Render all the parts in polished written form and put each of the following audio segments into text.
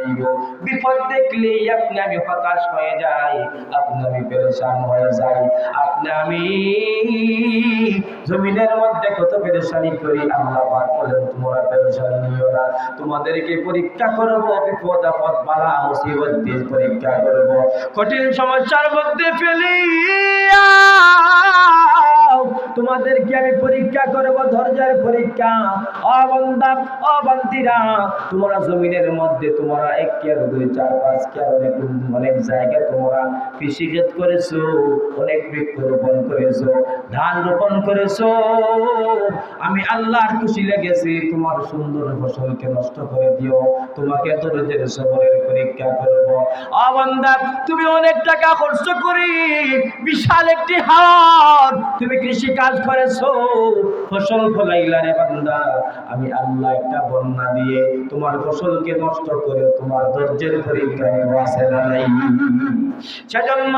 যাইব। বিপদ দেখলেই আপনি আমি হতাশ হয়ে যাই, আপনি আমি পেরেশান হয়ে যাই। আপনি আমি জমিনের মধ্যে কত পেরেশানি করি, আল্লাহ পাক বলেন তোমরা পেরেশানি নিও না, তোমাদেরকে পরীক্ষা করব, বিপদ আপদ বালা মুসিবত দিয়ে পরীক্ষা করব, কঠিন সমস্যার মধ্যে ফেলিয়া তোমাদেরকে আমি পরীক্ষা করব, ধৈর্যের পরীক্ষা। ও বান্দা ও বান্দিরা, তোমরা জমিনের মধ্যে তোমরা 1 কেয়ার 2 4 5 কেয়ার অনেক জায়গায় তোমরা কৃষিকাজ করেছো, অনেক বৃক্ষ রোপণ করেছো, ধান রোপণ করেছো। আমি আল্লাহর খুশি লেগেছি তোমার সুন্দর ফসলকে নষ্ট করে দিও, তোমাকে ধৈর্যের সবরের পরীক্ষা করব। ও বান্দা, তুমি অনেক টাকা খরচ করে বিশাল একটি হাট তুমি কৃষি কাজ করেছো, ফসল ফলাইলা রে বান্দা, আমি আল্লাহ একটা বন্যা দিয়ে তোমার ফসলকে নষ্ট করে তোমার ধৈর্যের পরীক্ষা নেব, আছে না নাই? সেজন্য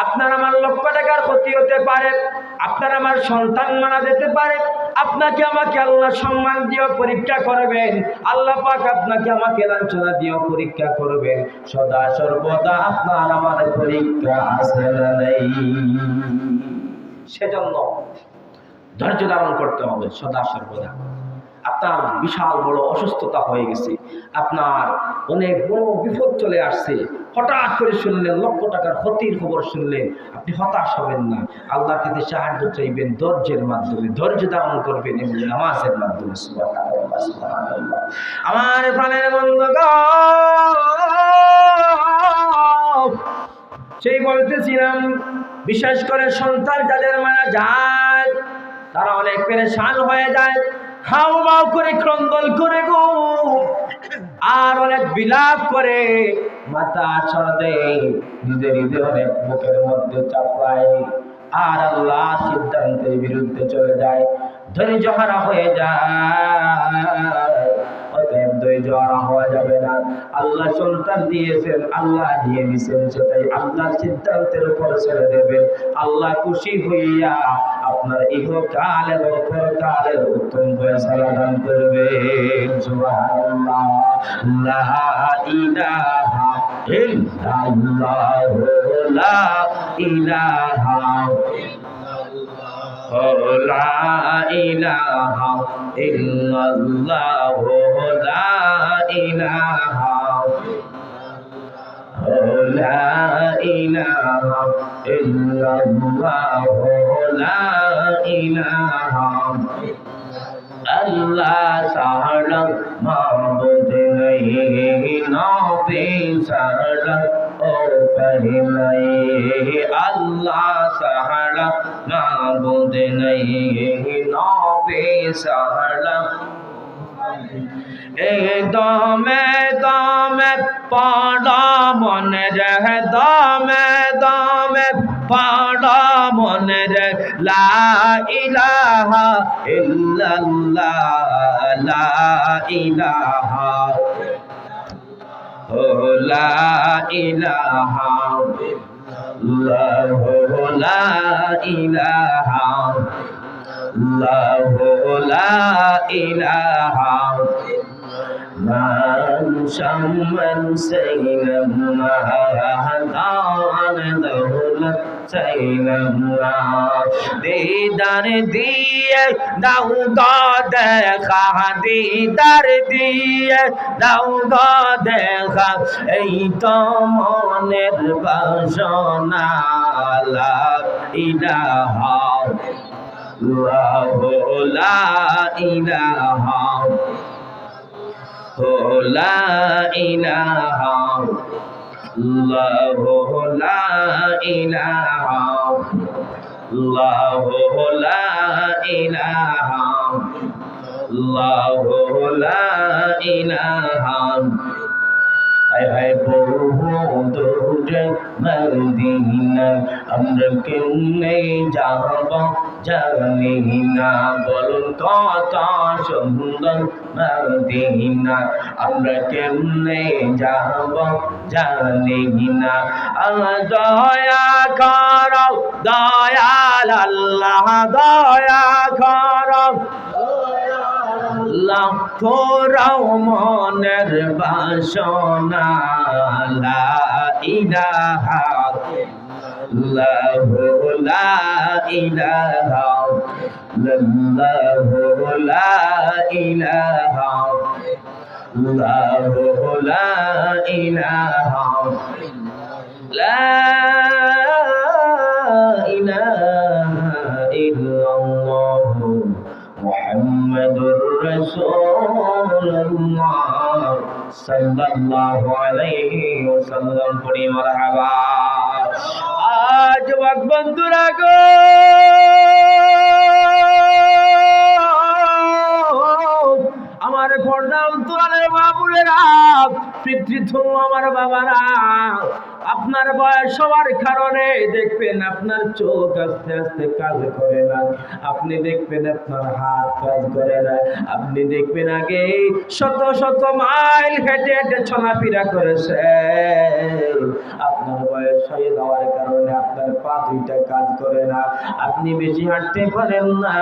আপনার আমার লক্ষ টাকার ক্ষতি হতে পারে, আপনার আমার সন্তান মারা যেতে পারে, আপনাকে আমাকে আল্লাহ সম্মান দিয়েও পরীক্ষা করবেন, আল্লাহ পাক আপনাকে আমাকে লাঞ্ছনা দিয়েও পরীক্ষা করবেন। সদা সর্বদা আপনার আমার পরীক্ষা আছে না নাই? সেজন্য ধৈর্য ধারণ করতে হবে সদা সর্বদা। আপনার বিশাল বড় অসুস্থতা হয়ে গেছে, আপনার অনেক বড় বিপদ চলে আসছে, হঠাৎ করে শুনলেন লক্ষ টাকার ক্ষতির খবর শুনলেন, আপনি হতাশ হবেন না, আল্লাহর কাছে সাহায্য চাইবেন ধৈর্যের মাধ্যমে, ধৈর্য ধারণ করবেন এবং নামাজের মাধ্যমে। সুবহানাল্লাহ সুবহানাল্লাহ। আমার প্রাণের বন্ধুগণ, সেই বলতেছিলাম বিশেষ করে সন্তান যাদের মারা যায় তারা অনেক পেরেশান হয়ে যায়, হাউমাউ করে ক্রন্দন করে গো, আর অনেক বিলাপ করে, মাথা আছড় দেয়, নিজে নিজে অনেক বুকের মধ্যে চাপায়, আর আল্লাহ সিদ্ধান্তের বিরুদ্ধে চলে যায়, ধৈর্য হারা হয়ে যায়। অতএব ধৈর্য হারা হওয়া যাবে না। আল্লাহ সন্তান দিয়েছেন, আল্লাহ দিয়ে দিয়েছেন, সেটাই আল্লাহর সিদ্ধান্তের উপর ছেড়ে দেবেন। আল্লাহ খুশি হইয়া আপনার ইহকাল এবং পরকালের উত্তম ফয়সালা দান করবেন। সুবহানাল্লাহ। লা ইলাহা ইল্লাল্লাহ, লা ইলাহা লা ইলাহা ইল্লাল্লাহ, লা ইলাহা লা ইলাহা ইল্লাল্লাহ, লা ইলাহা আল্লাহ ছাড়া মাবুদ নাই, নবী ছাড়া ও কহি নাই, আল্লাহ ছাড়া মাবুদ নাই, নবী ছাড়া। দমে দমে পড়া মনে রে, দমে দমে পড়া মনে রে, লা ইলাহা ইল্লাল্লাহ, লা ইলাহা লা ইলাহা ইল্লাল্লাহ, লা ইলাহা লা ইলাহা মান শামন সাইলাম হাদান দৌলত চাইলাম না, দিদার দিয়ে দাও গো দেখা, দিদার দিয়ে দাও গো দেখা, এই তো মনের বাসনা, লা ইলাহা লা ইলাহা লা ইলাহা লা ইলাহা লা ইলাহা লা ইলাহা। হায় হায় বহু দূরে মদিনা, আমরা কেমনে যাব জানি না, বলুন কত সুন্দর মদিনা, আমরা কেমনে যাব জানি না। দয়া করো দয়াল আল্লাহ, দয়া করো লাখোরাও মনের বাসনা লা ইলাহা ইল্লাল্লাহু লা ইলাহা ইল্লাল্লাহু লা ইলাহা ইল্লাল্লাহু লা ইলাহা লা ইলাহা ইল্লাল্লাহু মুহাম্মাদুর রাসূলুল্লাহ সাল্লাল্লাহু আলাইহি ওয়াসাল্লাম। পড়ি মারহাবা। আজ বন্ধুরা গো, আমার পর্দা অন্তরালের বাবুলেরা, পিতৃতুল্য আমার বাবারা, আপনার বয়স হওয়ার কারণে দেখবেন আপনার চোখ আস্তে আস্তে কাজ করে না, আপনি দেখবেন আপনার হাত কাজ করে না, আপনি দেখবেন আগে শত শত মাইল হেঁটে হেঁটে চলাফেরা করেছে, আপনার বয়স হয়ে যাওয়ার কারণে আপনার পা দুইটা কাজ করে না, আপনি বেশি হাঁটতে পারেন না,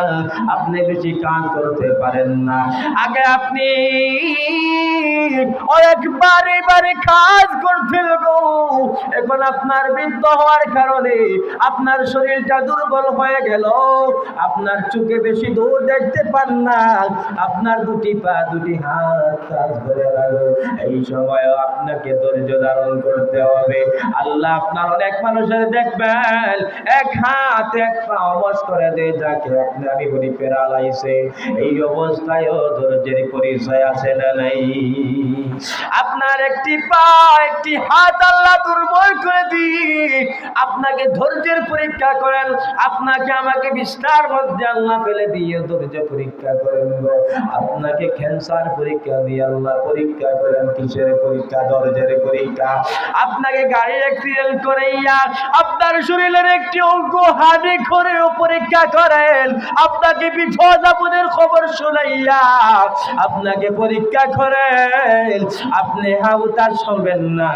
আপনি বেশি কাজ করতে পারেন না। আগে আপনি অনেকবারে বারে কাজ করতেন গো, এখন আপনার বৃদ্ধ হওয়ার কারণে আপনার শরীরটা দুর্বল হয়ে গেল, আপনার চোখে বেশি দূর দেখতে পান না, আপনার দুটি পা দুটি হাত কাজ করে লাগলো। এই সময় আপনাকে ধৈর্য ধারণ করতে হবে। আল্লাহ আপনার অনেক মানুষের দেখবেন এক হাত এক পা অবশ করে দেয়, যাকে আপনি আমি বলি প্যারালাইসে। এই অবস্থায়ও ধৈর্যের পরিচয় আছে না নাই? আপনার একটি পা একটি হাত আল্লাহ দুর্বল করে দিয়ে আপনাকে ধৈর্যের পরীক্ষা করেন, আপনাকে আমাকে বিস্তার মধ্যে আল্লাহ ফেলে দিয়ে ধৈর্য পরীক্ষা করেন গো। আপনাকে ক্যান্সার পরীক্ষা দিয়ে আল্লাহ পরীক্ষা করেন। কিসের পরীক্ষা? ধৈর্যের পরীক্ষা। আপনাকে গাড়ি অ্যাক্সিডেন্ট করাইয়া আপনার শরীরের একটি অঙ্গ হাড়ে করেও পরীক্ষা করেন, আপনাকে বিপদ আপদের খবর শোনাইয়া আপনাকে পরীক্ষা করেন, আপনি হাউতাস হবেন না,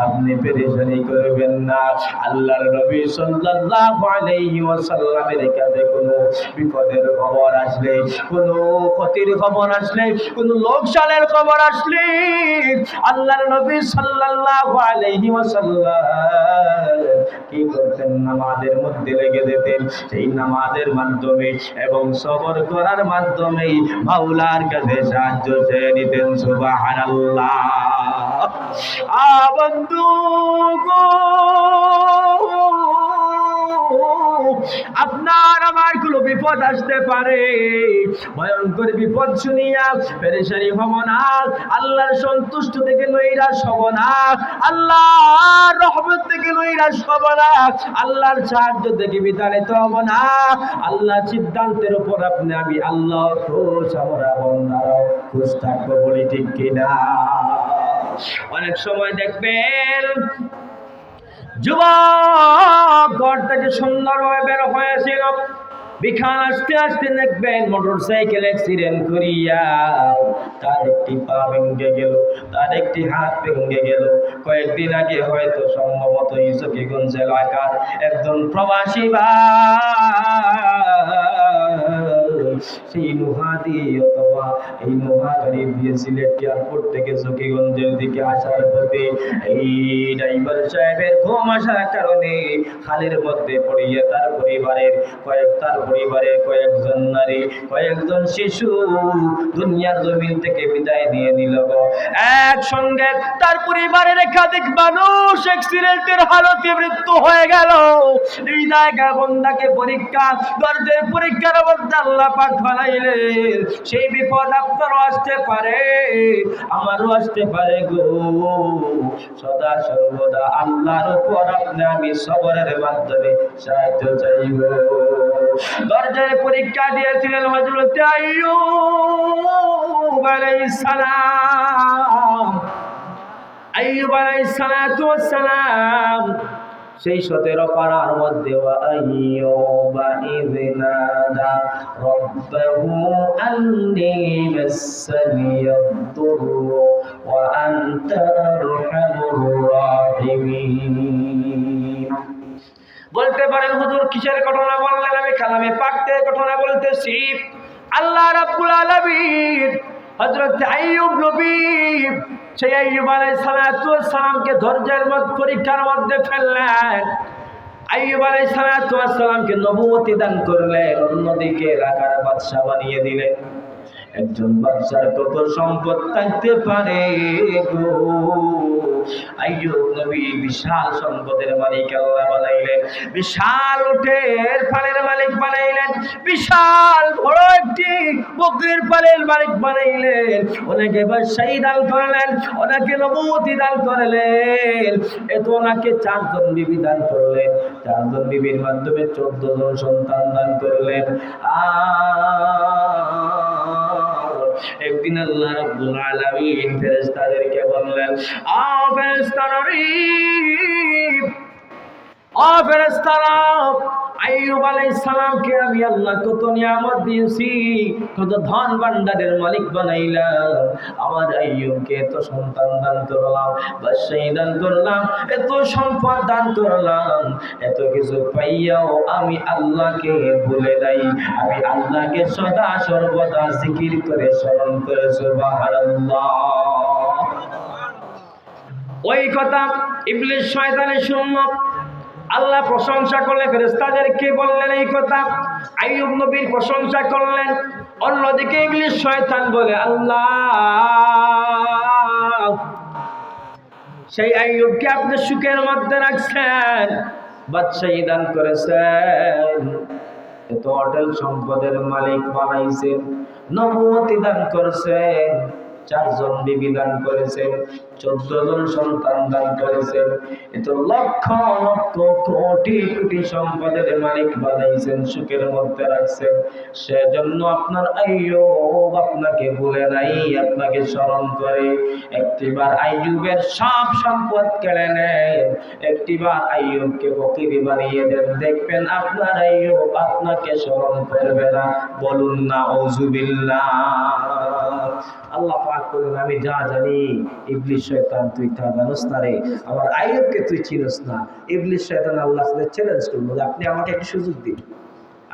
আপনি পেরেশানি করবেন না। আল্লাহর নবী সাল্লাল্লাহু আলাইহি ওয়াসাল্লামের কাছে কোনো বিপদের খবর আসলে, কোনো ক্ষতির খবর আসলে, কোনো লোকসানের খবর আসলে আল্লাহর নবী সাল্লাল্লাহু আলাইহি ওয়াসাল্লাম কি করতেন? নামাজের মধ্যে লেগে যেতেন। সেই নামাজের মাধ্যমে এবং সবর করার মাধ্যমে মাওলার কাছে সাহায্য চেয়ে নিতেন। সুবহানাল্লাহ। বন্ধু গো, আপনার আমার কোনো বিপদ আসতে পারে, ভয়ঙ্কর বিপদ শুনিয়া পেরেশানি হব না, আল্লাহর সন্তুষ্ট থেকে নৈরাশ হব না, আল্লাহর রহমত থেকে নৈরাশ হব না, আল্লাহর সাহায্য থেকে বিতাড়িত হব না। আল্লাহ সিদ্ধান্তের উপর আপনি আমি আল্লাহ খুশ, আমরা বন্দারাও খুশ থাকবো, বলি ঠিক কিনা? অনেক সময় দেখবেন যুবক ঘর থেকে সুন্দরভাবে বের হয়েছিল, বিখান আসতে আসতে দেখবেন মোটর সাইকেল অ্যাক্সিডেন্ট করিয়া তার একটি পা ভেঙে গেল, তার একটি হাত ভেঙে গেল। কয়েকদিন আগে হয়তো সম্ভবত ইসকিগঞ্জ এলাকার একজন প্রবাসী সেই নোহাদি অথবা এই নোহাগাড়ি দিয়ে সিলেট এয়ারপোর্ট থেকে সখীগঞ্জের দিকে আসার পথে এই ড্রাইভার সাহেবের ঘুম আসার কারণে খালের মধ্যে পড়িয়ে তার পরিবারের কয়েকজন নারী, কয়েকজন শিশু দুনিয়ার জমিন থেকে বিদায় নিয়ে নিল গো। একসঙ্গে তার পরিবারের একাধিক মানুষ অ্যাক্সিডেন্টের হালতে মৃত্যু হয়ে গেল। এই জায়গায় বন্দাকে পরীক্ষা, দর্দের পরীক্ষার মধ্যে আল্লাহ পাক ফলাইলেন। সেই বিপদ আপনারও আসতে পারে, আমারও আসতে পারে গো। সদা সর্বদা আল্লাহর উপর আপনি আমি সবরের মাধ্যমে সাহায্য চাইব। দরজার পরীক্ষা দিয়েছিলেন হযরত আইয়ুব আলাইহিস সালাম। আইয়ুব আলাইহিস সালাতু ওয়াস সালাম সেই 17 পারার মধ্যে আইয়ুবা ইযনাদা রাব্বাহু আন্নী মাসানিয়াদ-দুররু ওয়া আনতা আরহামুর রাহিমিন। বলতে পারেন হুজুর কিসের ঘটনা বললেন? আমি কালামে পাক থেকে ঘটনা বলতেছি। আল্লাহ রাব্বুল আলামিন হযরত আইয়ুব নবী, সেই আইয়ুব আলাইহিস সালাতু ওয়াস সালামকে ধৈর্যের পরীক্ষার মধ্যে ফেললেন। আইয়ুব আলাইহিস সালাতু ওয়াস সালামকে নবুয়তি দান করলেন, অন্যদিকে রাখার বাদশা বানিয়ে দিলেন। একজন বাদশার কত সম্পদ থাকতে পারে গো! আইয়ুব নবী বিশাল সম্পদের মালিক আল্লাহ বানাইলেন, বিশাল উটের পালের মালিক বানাইলেন, বিশাল বড় একটি বকরির পালের মালিক বানাইলেন। ওনাকে বাদশাহী দান করলেন, ওনাকে নবুয়তি দান করলেন। এত ওনাকে 4 জন বিবি দান করলেন, 4 জন বিবির মাধ্যমে 14 জন সন্তান দান করলেন। একদিন আল্লাহ রাব্বুল আলামিন ফেরেশতাদেরকে বললেন, ফেরেশতারা, আইয়ুব আলাইহিস সালামকে আমি আল্লাহ কত নিয়ামত দিয়েছি, কত ধন ভান্ডারের মালিক বানাইলাম। আমার আইয়ুবকে এত সন্তান দান করলাম, বাদশাহী দান করলাম, এত সম্পদ দান করলাম, এত কিছু পাইয়াও আমি আল্লাহকে ভুলে নাই। আমি আল্লাহকে সদা সর্বদা জিকির করে স্মরণ করে সুবহানাল্লাহ। ওই কথা ইবলিস শয়তানে শুনল, আল্লাহ প্রশংসা করলেন, ফেরেশতাদেরকে বললেন এই কথা, আইয়ুব নবীর প্রশংসা করলেন। অন্যদিকে ইবলিস শয়তান বলে, আল্লাহ, সেই আইয়ুবকে আপনি সুখের মধ্যে রাখছেন, বাদশাহী দান করেছেন, এত অটল সম্পদের মালিক বানাইছেন, নবুয়তি দান করেছেন, 4 জন বিবি দান করেছেন, 14 জন সন্তান দান করেছেন, এত লক্ষ লক্ষ কোটি কোটি সম্পদের মালিক বানাইছেন, সুখের মধ্যে রাখছেন। সেজন্য আপনার আইয়ুব আপনাকে ভুলে নাই, আপনাকে স্মরণ করে। একটিবার আইয়ুবের সব সম্পদ কেড়ে নেন, একটিবার আইয়ুবকে ফকির বানিয়ে দেন, দেখবেন আপনার আইয়ুব আপনাকে স্মরণ করবে না। বলুন না আউযুবিল্লাহ। আল্লাহ পাক বলেন, আমি যা জানি, ইবলিস শয়তান তুই তা জানোস না রে, আমার আইয়ুবকে তুই চিনোস না। ইবলিস শয়তান আল্লাহর সাথে চ্যালেঞ্জ করলো, আপনি আমাকে একটা সুযোগ দিন,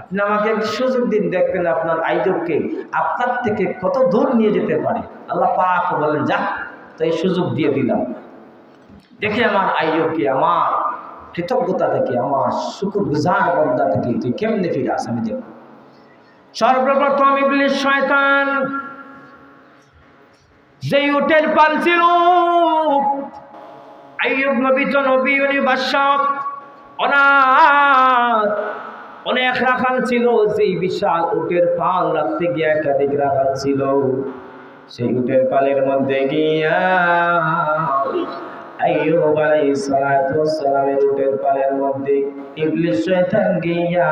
আপনি আমাকে একটা সুযোগ দিন, দেখবেন আপনার আইয়ুবকে আপনার থেকে কত দূর নিয়ে যেতে পারে। আল্লাহ পাক বলেন, যা, তো এই সুযোগ দিয়ে দিলাম, দেখে আমার আইয়ুবকে আমার কৃতজ্ঞতা থেকে, আমার শুকরগুজার বান্দা থেকে তুই কেমনে ফিরে আস আমি দেখব। সর্বপ্রথম ইবলিস শয়তান যেই উটের পাল ছিল, আইয়ুব নবী তো নবী, উনি বাদশাহ, অনাথ, অনেক রাখাল ছিল। সেই বিশাল উটের পাল রাখতে গিয়ে একাধিক রাখাল ছিল। সেই উটের পালের মধ্যে গিয়া আইয়ুব আলাইহিস সালাতু ওয়াস সালামের উটের পালের মধ্যে ইবলিস শয়তান গিয়া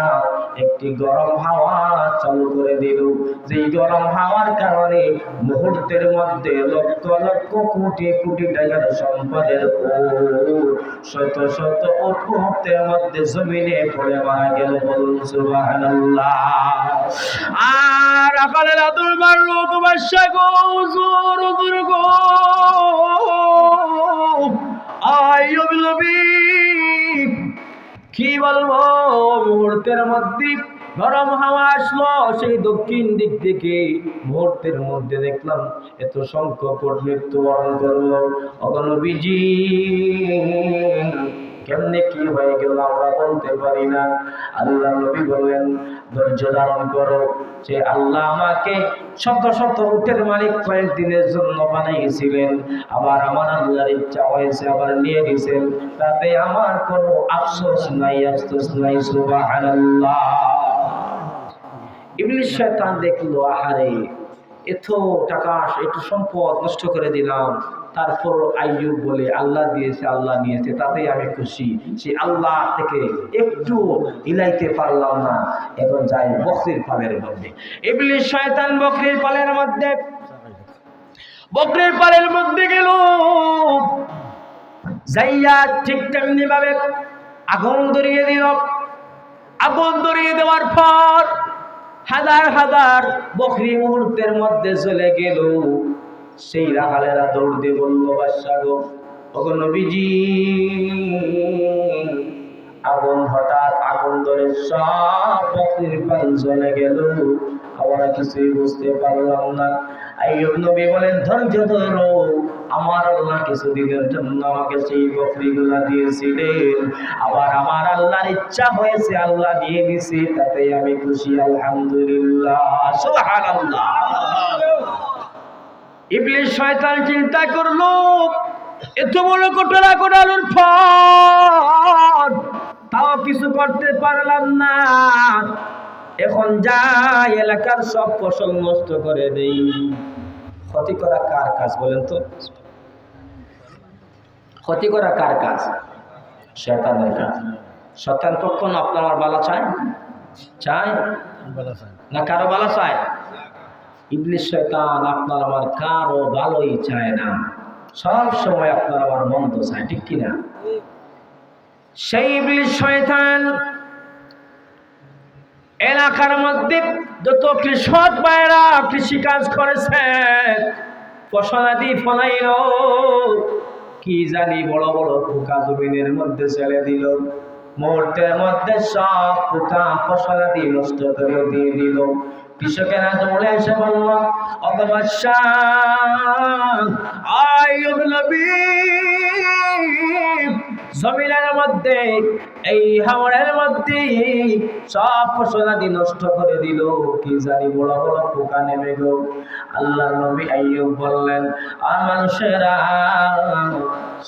একটি গরম হাওয়া চালু করে দিল। যেই গরম হাওয়ার কারণে মুহূর্তের মধ্যে লক্ষ লক্ষ কোটি কোটি টাকার সম্পদের শত শত উট মুহূর্তের মধ্যে জমিনে পড়ে মারা গেল। বলুন সুবহানাল্লাহ। আর আকালের আদর মারলো, তোমার সাগো জোর দুর্গো আইয়ুব নবী, কি বলবো, মুহূর্তের মধ্যে গরম হাওয়া আসলো সেই দক্ষিণ দিক থেকে। মুহূর্তের মধ্যে দেখলাম এত সংখ্যক মৃত্যুবরণ করলো। নবীজি, কেমনে কি হয়ে গেল আমরা বলতে পারি না। আল্লাহ নবী বললেন, ধৈর্য ধারণ করো, যে আল্লাহ আমাকে শত শত উটের মালিক কয়েকদিনের জন্য বানিয়েছিলেন, আবার আমার আল্লাহর ইচ্ছা হয়েছে আবার নিয়ে দিয়েছেন, তাতে আমার কোনো আফসোস নাই, আফসোস নাই। সুবহানাল্লাহ। ইবলিস শয়তান দেখলো, আহারে, এত টাকা এত সম্পদ নষ্ট করে দিলাম, তারপর আইয়ুব বলে আল্লাহ দিয়েছে আল্লাহ নিয়েছে, তাতেই আমি খুশি। সে আল্লাহ থেকে একটু হিলাইতে পারলাম না। এখন যাই বকরির পালের মধ্যে। ইবলিস শয়তান বকরির পালের মধ্যে গেল, যাইয়া ঠিক তেমনি ভাবে আগুন ধরিয়ে দিল। আগুন ধরিয়ে দেওয়ার পর হাজার হাজার বকরি মুহূর্তের মধ্যে চলে গেল। সেই রাখালেরা দৌড় দিয়ে বলল, বাদশা গো, ওগো নবীজি, আগুন হঠাৎ আগুন ধরে সব বকরির পাল জ্বলে গেল। আমরা কিছুই বুঝতে পারলাম না। আইয়ুব নবী বলেন, ধৈর্য ধরো, আমার আল্লাহ কিছুদিনের জন্য আমাকে সেই বকরিগুলা দিয়েছিলেন, আবার আমার আল্লাহর ইচ্ছা হয়েছে, আল্লাহ দিয়ে দিছে, তাতে আমি খুশি, আলহামদুলিল্লাহ, সুবহানাল্লাহ। ইবলিস শয়তান চিন্তা করলো, এত বড় ঘটনা ঘটানোর পর তাও কিছু করতে পারলাম না, এখন যাই এলাকার সব ফসল নষ্ট করে দেই। ক্ষতি করা কার কাজ বলেন তো? ক্ষতি করা কার কাজ? শয়তানের কাজ। শয়তান কখনো আপনার আমার বালা চায়? চায় না কারো বালা চায়? ইবলিস শয়তান আপনার আমার কারো ভালোই চায় না, সব সময় আপনার আমার মন্দ চায়, ঠিক কিনা? সেই ইবলিস শয়তান এলাকার মধ্যে যত কৃষক ভাইরা কৃষি কাজ করেছে, ফসলাদি ফলাইল, কি জানি বড় বড় পোকা জমিনের মধ্যে ছেড়ে দিল, মুহূর্তের মধ্যে সব পোকা ফসলাদি নষ্ট করে দিয়ে দিল। কৃষকেরা দৌড়ে এসে বলল, অবশ্যই আইয়ুব নবী জমিনের মধ্যে, এই হাওড়ের মধ্যে সব ফসলাদি নষ্ট করে দিল, কি জানি বড় বড় পোকা নেমে গো। আল্লাহর নবী আইয়ুব বললেন, আর মানুষেরা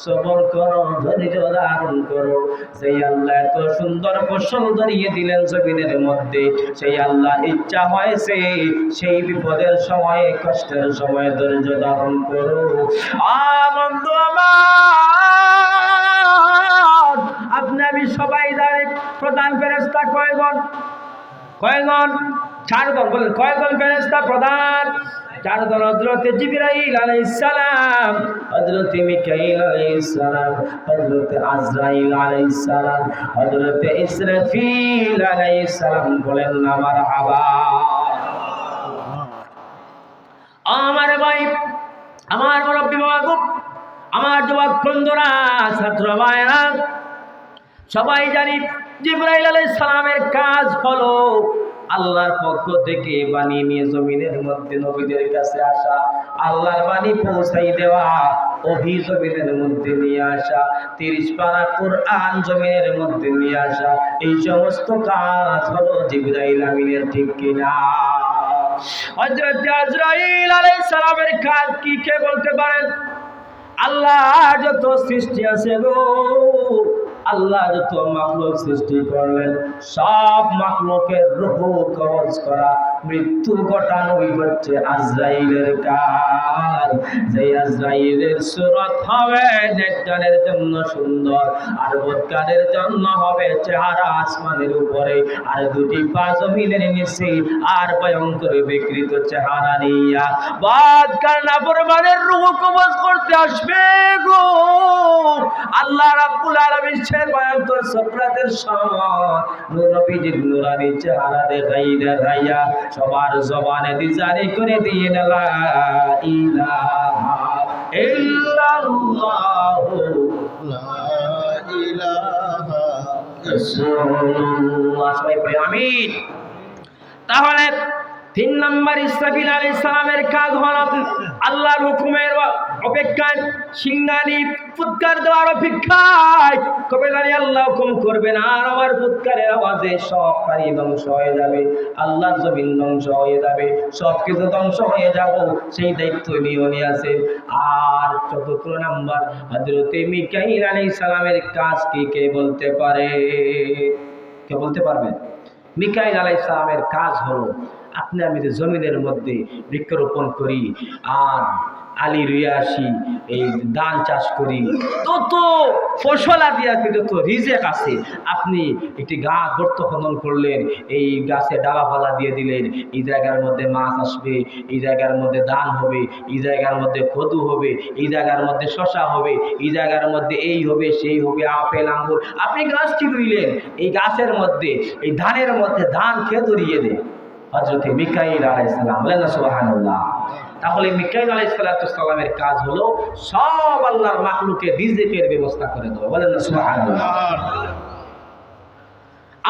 সবর করো, ধৈর্য ধারণ করো, সেই আল্লাহ এত সুন্দর ফসল ধরিয়ে দিলেন জমিনের মধ্যে, সেই আল্লাহ ইচ্ছা হয়েছে সেই বিপদের সময়ে কষ্টের সময়ে ধৈর্য ধারণ করো। বন্ধু আমার, আপনি আমি সবাই জানি প্রধান ফেরেশতা কয়জন? কয়জন? 4 জন। বলেন কয়জন ফেরেশতা প্রধান? 4 জন। হযরত জিবরাইল আলাইহিস সালাম, হযরত মিকাইল আলাইহিস সালাম, হযরত আজরাইল আলাইহিস সালাম, হযরত ইসরাফিল আলাইহিস সালাম। বলেন না মারহাবা। আমার ভাই, আমার মুরব্বি বাবা, আমার যুবক বন্ধুরা, ছাত্র ভাইরা, সবাই জানি জিবরাইল আলাইহিস সালামের কাজ হলো আল্লাহর পক্ষ থেকে বাণী নিয়ে জমিনের মধ্যে নবীদের কাছে আসা, আল্লাহর বাণী পৌঁছাই দেওয়া, ওহী জমিনের মধ্যে নিয়ে আসা, 30 পারা কোরআন জমিনের মধ্যে নিয়ে আসা, এই সমস্ত কাজ হলো জিবরাইল আমিনের, ঠিক কিনা? হযরত আজরাইল আলাইহিস সালামের কাজ কি কে বলতে পারেন? আল্লাহ যত সৃষ্টি আছে গো, আল্লাহ যত মাখলুক সৃষ্টি করলেন, সব মাখলুকের রূহ কবজ করা, মৃত্যু ঘটানোই হচ্ছে আজরাইলের কাজ। যে আজরাইলের সূরত হবে নেককারের জন্য সুন্দর, আর বদকারের জন্য হবে চেহারা আসমানের উপরে, আর 2টি পা জমিনের নিচে, আর ভয়ঙ্কর বিকৃত চেহারা নিয়া বদকার নাফরমানের রূহ কবজ করতে আসবে গো। আল্লাহ রাব্বুল আলামিন সে ভয়ঙ্কর সাকরাতের সময় নবীজির নূরানি চেহারা দেখাইয়া সবার জবানে জারি করে দিয়ে লা ইলাহা ইল্লাল্লাহ, লা ইলাহা রাসূলুল্লাহ। সবাই পড়ে আমিন। তাহলে 3 নম্বর ইসরাফিল আলাইহিস সালামের কাজ হলো আল্লাহর হুকুমের অপেক্ষায়, সিংহানি ফুৎকার দেওয়ার অপেক্ষায়, কবে জানি আল্লাহ হুকুম করবেন আর আমার ফুৎকারের আওয়াজে সব পানি ধ্বংস হয়ে যাবে, আল্লাহর জমিন ধ্বংস হয়ে যাবে, সব কিছু ধ্বংস হয়ে যাব, সেই দায়িত্ব নিয়ে আছে। আর 4 নম্বর হযরত মিকাইল আলাইহিস সালামের কাজ কি কে বলতে পারে? কে বলতে পারবেন? মিকাইল আলাইহিস সালামের কাজ হলো, আপনি আমি যে জমিনের মধ্যে বৃক্ষরোপণ করি, আর আলি রুইয়া আসি, এই ধান চাষ করি, তত ফসল আদি আছে, যত রিজেক আছে, আপনি একটি গাছ গর্ত খনন করলেন, এই গাছে ডালাপালা দিয়ে দিলেন, এই জায়গার মধ্যে মাছ আসবে, এই জায়গার মধ্যে ধান হবে, এই জায়গার মধ্যে কদু হবে, এই জায়গার মধ্যে শশা হবে, এই জায়গার মধ্যে এই হবে সেই হবে, আপেল আঙ্গুর, আপনি গাছটি রুইলেন, এই গাছের মধ্যে, এই ধানের মধ্যে ধান খেয়ে ধরিয়ে দেয় হযরত মিকাইল আলাইহিস সালাম। বলেন না সুবহানাল্লাহ। তাহলে মিকাইল আলাইহিস সালামের কাজ হলো সব আল্লাহর মাখলুকের রিজিকের ব্যবস্থা করে দেওয়া। বলেন না সুবহানাল্লাহ।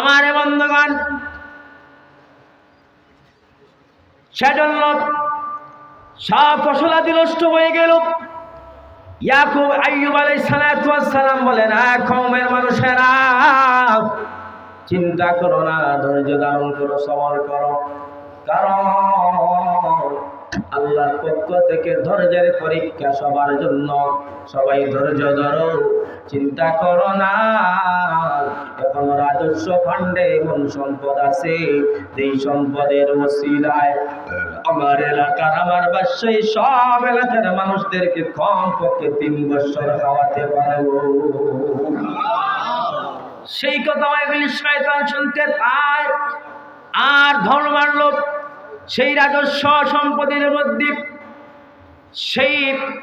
আমার বন্ধুগণ, সেজন্য সব ফসলাদি নষ্ট হয়ে গেল। ইয়াকুব আইয়ুব আলাইহিস সালাতু ওয়াস সালাম বলেন, কওমের মানুষেরা চিন্তা করো না, ধৈর্য ধারণ করো, সবর করো, কারণ আল্লাহর পক্ষ থেকে ধৈর্যের পরীক্ষা সবার জন্য। সবাই ধৈর্য ধরো, চিন্তা করো না। এখন রাজস্ব ফান্ডে এমন সম্পদ আছে, যেই সম্পদের ওসিলায় আমার এলাকার, আমার বাসায় সব এলাকার মানুষদেরকে কমপক্ষে 3 বছর খাওয়াতে পারবো। সেই কথা ইবলিস শয়তান শুনতে পায় আর ধন মারল। সেই রাজস্ব সম্পদের মধ্যে, সেই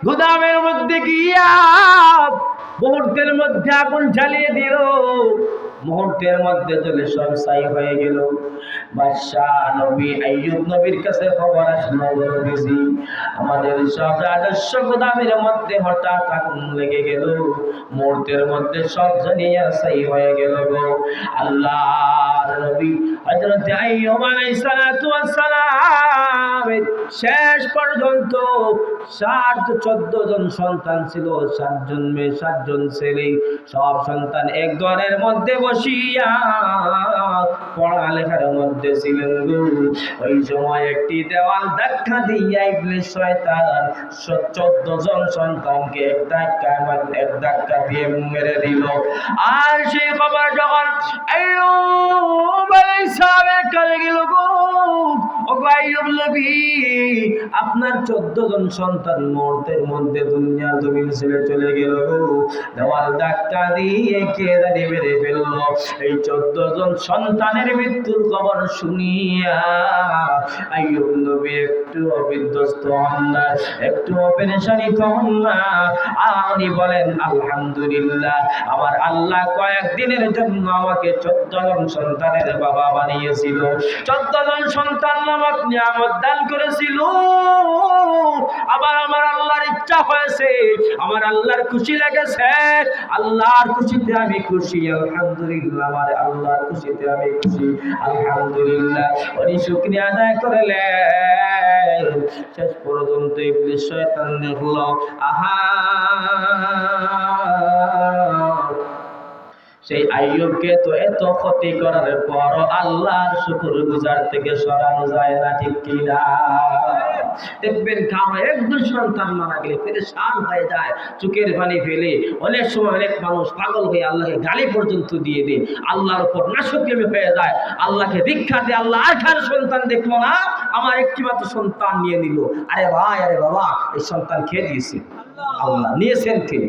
গুদামের মধ্যে গিয়া মুহূর্তের মধ্যে আগুন জ্বালিয়ে দিল। মুহূর্তের মধ্যে জ্বলে সব ছাই হয়ে গেল। বাদশাহ নবী আইয়ুব নবীর কাছে খবর আসলো, নবীজি আমাদের সব রাজস্ব গুদামের মধ্যে হঠাৎ আগুন লেগে গেল, মুহূর্তের মধ্যে সব জ্বলিয়ে ছাই হয়ে গেল গো। আল্লাহর নবী হযরত আইয়ুব আলাইহিস সালাতু ওয়াস সালাম শেষ পর্যন্ত 14 জন সন্তান ছিল, 7 জন মেয়ে 7 জন ছেলে। সব সন্তান এক ঘরের মধ্যে বসিয়া পড়ালেখার মধ্যে ছিলেন গো। ওই সময় একটি দেওয়াল ধাক্কা দিয়া ইবলিস শয়তান 14 জন সন্তানকে এক ধাক্কা দিয়ে মেরে দিল। আর সেই খবর যখন আইয়ুব আলাইহিস সালামের কানে গেল গো, ও আইয়ুব নবী আপনার 14 জন সন্তান মুহূর্তের মধ্যে দুনিয়ার জমিন ছেড়ে চলে গেল গো। দেওয়াল ধাক্কা দিয়ে কে জানি মেরে ফেললো। এই 14 জন সন্তানের মৃত্যুর খবর শুনিয়া আইয়ুব নবী একটু বিধ্বস্ত হন না, একটু পেরেশানিত হন না। আপনি বলেন আলহামদুলিল্লাহ, আমার আল্লাহ কয়েকদিনের জন্য আমাকে 14 জন সন্তানের বাবা বানিয়েছিল, 14 জন সন্তান নামক নিয়ামত দান করেছিল। আবার আমার আল্লাহর ইচ্ছা হয়েছে, আমার আল্লাহর খুশি লেগেছে, আল্লাহর খুশিতে আমি খুশি। আলহামদুলিল্লাহ, আমার আল্লাহর খুশিতে আমি খুশি। আলহামদুলিল্লাহ, উনি শুকরিয়া আদায় করলেন। শেষ পর্যন্ত ইবলিস শয়তান দেখলো, আহা সেই আইয়ুবকে তো এত ক্ষতি করার পর আল্লাহর শুকরগুজার থেকে সরানো যায় না, ঠিক কিনা? দেখবেন কারো 1-2 সন্তান মারা গেলে পেরেশান হয়ে যায়, চোখের পানি ফেলে। অনেক সময় অনেক মানুষ পাগল হয়ে আল্লাহকে গালি পর্যন্ত দিয়ে দেয়, আল্লাহর উপর নাশকরিমি হয়ে যায়, আল্লাহকে ভিক্ষা দিয়ে আল্লাহ আর কার সন্তান দেখলো না, আমার একটি মাত্র সন্তান নিয়ে নিল। আরে ভাই, আরে বাবা, এই সন্তান খেয়ে দিয়েছে আল্লাহ, নিয়েছেন কে?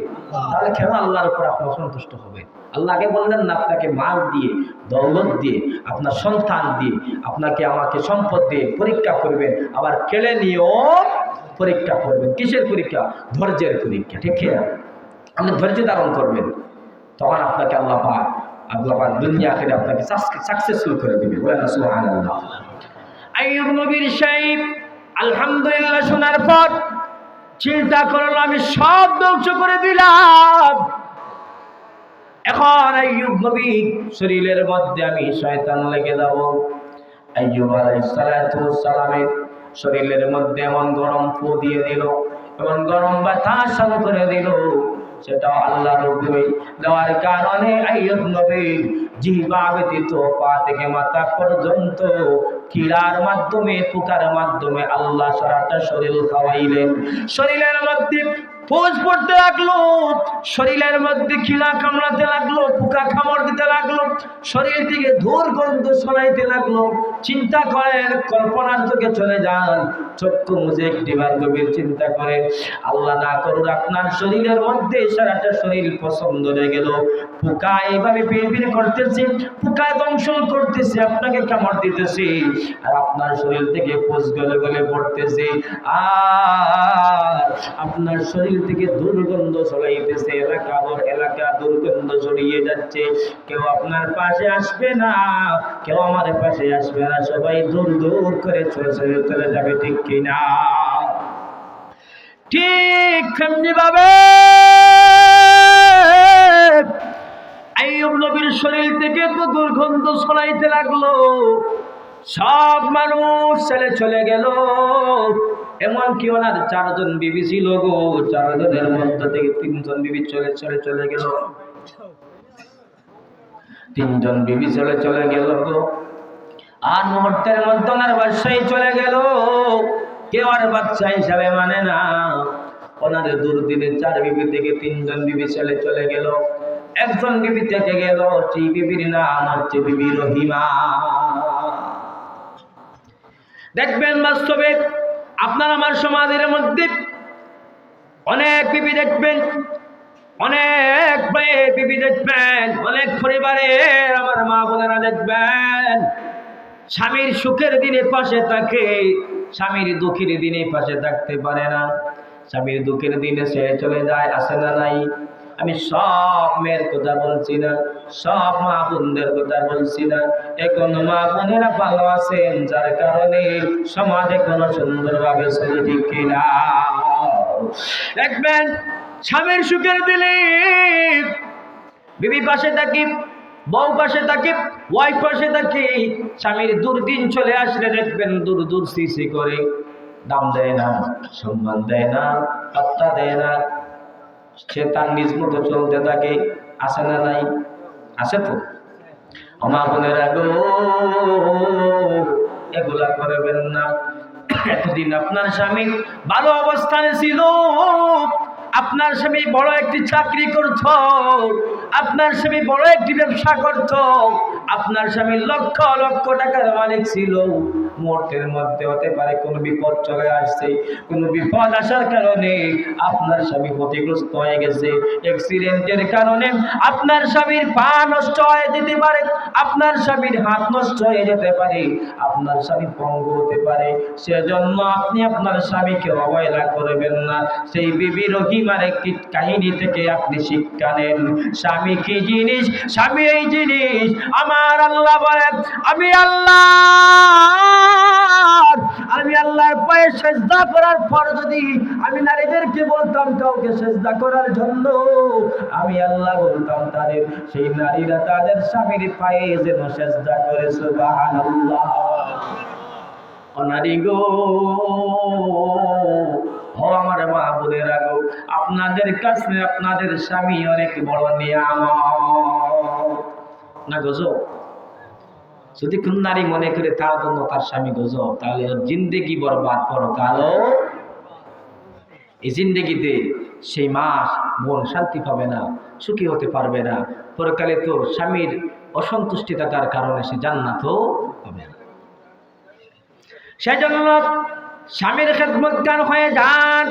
তাহলে কেন আল্লাহর উপর আপনি অসন্তুষ্ট হবে? আল্লাহকে বললেন না আপনাকে মাল দিয়ে, দৌলত দিয়ে, আপনার সন্তান দিয়ে, আপনাকে আমাকে সম্পদ দিয়ে পরীক্ষা করবেন, আবার কেড়ে নিয়েও পরীক্ষা করবেন। কিসের পরীক্ষা? ধৈর্যের পরীক্ষা, ঠিক না? আপনি ধৈর্য ধারণ করবেন, তখন আপনাকে আল্লাহ পাক দুনিয়া আখিরাতে আপনাকে সাকসেসফুল করে দিবে। বলেন সুবহানাল্লাহ। আইয়ুব নবীর সাহেব আলহামদুলিল্লাহ শোনার পর চিন্তা করলো, আমি সব ধ্বংস করে দিলাম, এখন আইয়ুব নবী শরীরের মধ্যে আমি শয়তান লেগে যাব। আইয়ুব আলাইহিস সালাতু ওয়াস সালামের শরীরের মধ্যে এমন গরম ফু দিয়ে দিল, এমন গরম বাতাস চালু করে দিল, সেটা আল্লাহর হুকুমে দেওয়ার কারণে আইয়ুব নবী জিহ্বা ব্যতীত পা থেকে মাথা পর্যন্ত কিরার মাধ্যমে, পোকার মাধ্যমে আল্লাহ সারাটা শরীর খাওয়াইলেন। শরীরের মধ্যে ফোঁস পড়তে লাগলো, শরীরের মধ্যে খিলা কামড়াতে লাগলো, পোকা কামড় দিতে লাগলো, শরীর থেকে দুর্গন্ধ শোনাইতে লাগলো। চিন্তা করেন, কল্পনার চোখে চলে যান, চক্ষু মুছে একটিবার গভীর চিন্তা করেন, আল্লাহ না করুন আপনার শরীরের মধ্যে সারাটা শরীর পছন্দ হয়ে গেল, পোকা এইভাবে পিড়পিড় করতেছে, পোকা দংশন করতেছে, আপনাকে কামড় দিতেছে, আর আপনার শরীর থেকে ফোঁস গলে গলে পড়তেছে, আর আপনার শরীর থেকে দুর্গন্ধ ছড়াইতেছে, এলাকা দুর্গন্ধ ছড়িয়ে যাচ্ছে। কেউ আপনার পাশে আসবে না, কেউ আমার পাশে আসবে না, সবাই দূর দূর করে চলে যাবে, ঠিক কিনা? ঠিক তেমনি ভাবে আইয়ুব নবীর শরীর থেকে তো দুর্গন্ধ ছড়াইতে লাগলো। সব মানুষ ছেলে চলে গেল। এমনকি ওনার 4 জন বিবি ছিল গো, 4 জনের মধ্যে থেকে 3 জন বিবি চলে গেল। 3 জন বিবি চলে গেল গো। আর মুহূর্তের মধ্যে ওনার বাদশাহী চলে গেল। কেউ আর বাদশা হিসাবে মানে না। ওনার দুর্দিনে 4 বিবি থেকে 3 জন বিবি চলে গেল। একজন বিবি থেকে গেল, সেই বিবির নাম হচ্ছে বিবি রহিমা। দেখবেন বাস্তবে আপনার আমার সমাজের মধ্যে অনেক বিবি দেখবেন, অনেক বিবি দেখবেন, অনেক পরিবারের আমার মা বোনেরা দেখবেন স্বামীর সুখের দিনে পাশে থাকে, স্বামীর দুঃখের দিনে পাশে থাকতে পারে না। স্বামীর দুঃখের দিনে সে চলে যায়, আসে না নাই? আমি সব মেয়ের কথা বলছি না, সব মা বোনদের কথা বলছি না। এখন মা বোনেরা ভালো আছেন, যার কারণে সমাজ এখনো সুন্দরভাবে চলে, ঠিক কিনা? দেখবেন স্বামীর সুখের দিনে বিবি পাশে থাকি, বউ পাশে থাকি, ওয়াইফ পাশে থাকি। স্বামীর দুর্দিন চলে আসলে দেখবেন দূর সিসি করে, দাম দেয় না, সম্মান দেয় না, পাত্তা দেয় না। সে তার নিজ মতো চলতে থাকে, আসে না নাই? আছে তো। আমার বোনেরা গো, এগুলা করবেন না। এতদিন আপনার স্বামী ভালো অবস্থানে ছিল, আপনার স্বামী বড় একটি চাকরি করত, আপনার স্বামী বড় একটি ব্যবসা করত, আপনার স্বামী লক্ষ লক্ষ টাকার মালিক ছিল। মুহূর্তের মধ্যে হতে পারে কোনো বিপদ চলে আসছে, কোনো বিপদ আসার কারণে আপনার স্বামী ক্ষতিগ্রস্ত হয়ে গেছে। অ্যাক্সিডেন্টের কারণে আপনার স্বামীর পা নষ্ট হয়ে যেতে পারে, আপনার স্বামীর হাত নষ্ট হয়ে যেতে পারে, আপনার স্বামী পঙ্গু হতে পারে। সেজন্য আপনি আপনার স্বামীকে অবহেলা করবেন না। সেই বিবি রহিমার একটি কাহিনী থেকে আপনি শিক্ষা নেন। স্বামী কি জিনিস? স্বামী এই জিনিস। আমার আল্লাহ বলেন, আমি আল্লাহর পায়ে সেজদা করার পর যদি আমি নারীদেরকে বলতাম কাউকে সেজদা করার জন্য, আমি আল্লাহ বলতাম তাদের, সেই নারীরা তাদের স্বামীর পায়ে যেন সেজদা করে। সুবহানাল্লাহ। ও নারী গো, ও আমার মা বোনেরা গো, আপনাদের কাছে আপনাদের স্বামী অনেক বড় নিয়ামত না গজব? যদি কোন নারী মনে করে তার জন্য তার স্বামী গজব, তাহলে ওর জিন্দেগি বরবাদ, পরকালও এই জিন্দেগিতে সেই মা বোন শান্তি পাবে না, সুখী হতে পারবে না। পরকালে তো স্বামীর অসন্তুষ্টি থাকার কারণে সে জান্নাতও পাবে না। সেজন্য স্বামীর খেদমতগার হয়ে যান।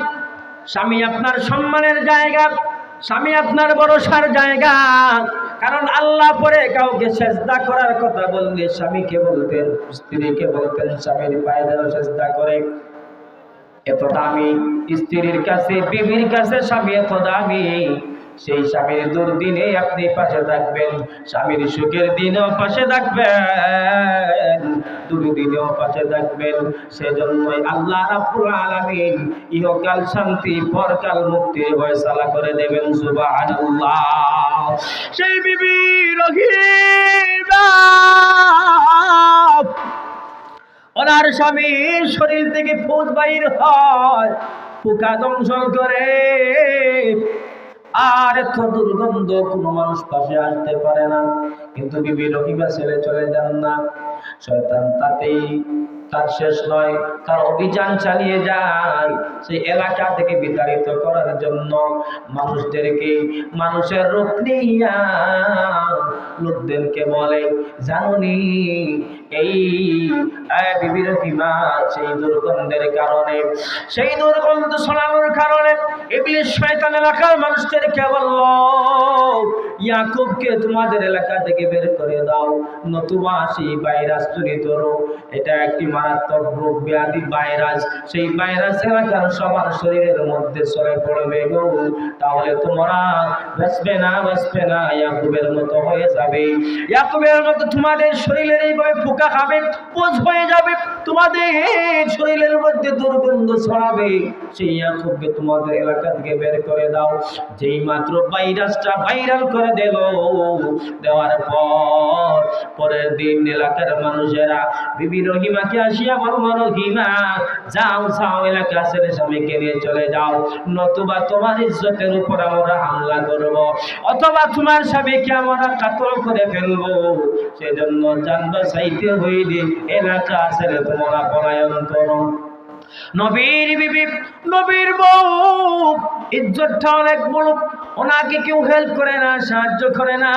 স্বামী আপনার সম্মানের জায়গা, স্বামী আপনার ভরসার জায়গা। কারণ আল্লাহ পরে কাউকে সেজদা করার কথা বললে স্বামীকে বলতেন, স্ত্রীকে বলতেন স্বামীর পায়ে যেন সেজদা করে। এত দামি স্ত্রীর কাছে, বিবির কাছে স্বামী এত দামি। সেই স্বামীর দুর্দিনে আপনি পাশে থাকবেন, স্বামীর সুখের দিনেও পাশে থাকবেন, দুর্দিনেও পাশে থাকবেন। সেজন্যই আল্লাহ রাব্বুল আলামিন ইহকাল শান্তি, পরকাল মুক্তির ফয়সালা করে দেবেন। সুবহানাল্লাহ। সেই বিবি রহিমা ওনার স্বামীর শরীর থেকে ফুট বাইর হয়, পোকা দংশন করে, আর এত দুর্গন্ধ কোনো মানুষ পাশে আসতে পারে না। কিন্তু বিবি রহিমা ছেড়ে চলে যান না। শয়তান তাতেই তার শেষ নয়, তার অভিযান চালিয়ে যায় সেই এলাকা থেকে বিতাড়িত করার জন্য। মানুষদেরকে, মানুষের রূপ নিয়া লোকদেরকে বলে, জানুনি এই বিবি রহিমা সেই দুর্গন্ধের কারণে, সেই দুর্গন্ধ ছড়ানোর কারণে ইবলিস শয়তান এলাকার মানুষদেরকে বলল, ইয়াকুবকে তোমাদের এলাকা থেকে বের করে দাও, নতুবা সেই ভাইরাস জনিত রোগ, এটা একটি মারাত্মক রোগ ব্যাধি ভাইরাস, সেই ভাইরাস এলাকার সবার শরীরের মধ্যে ছড়ে পড়বে গো। তাহলে তোমরা বাঁচবে না, ইয়াকুবের মতো হয়ে যাবে। ইয়াকুবের মতো তোমাদের শরীরের এইভাবে পোকা খাবে, পোষ হয়ে যাবে, তোমাদের শরীরের মধ্যে দুর্গন্ধ ছড়াবে। সেই ইয়াকুবকে তোমাদের এলাকা থেকে বের করে দাও। যেই মাত্র ভাইরাসটা ভাইরাল করে দিল। দেওয়ার পর পরের দিন এলাকার মানুষেরা বিবি রহিমাকে আসিয়া বলল, রহিমা যাও যাও এলাকার ছেলে স্বামীকে নিয়ে চলে যাও, নতুবা তোমার ইজ্জতের উপর আমরা হামলা করব, অথবা তোমার স্বামীকে আমরা কাতল করে ফেলবো। সেজন্য জান বাঁচাইতে হইলে এলাকা ছেড়ে তোমরা পলায়ন করো। নবীর বিবি, নবীর বউ ইজ্জতটা অনেক বড়, ওনাকে কেউ হেল্প করে না, সাহায্য করে না।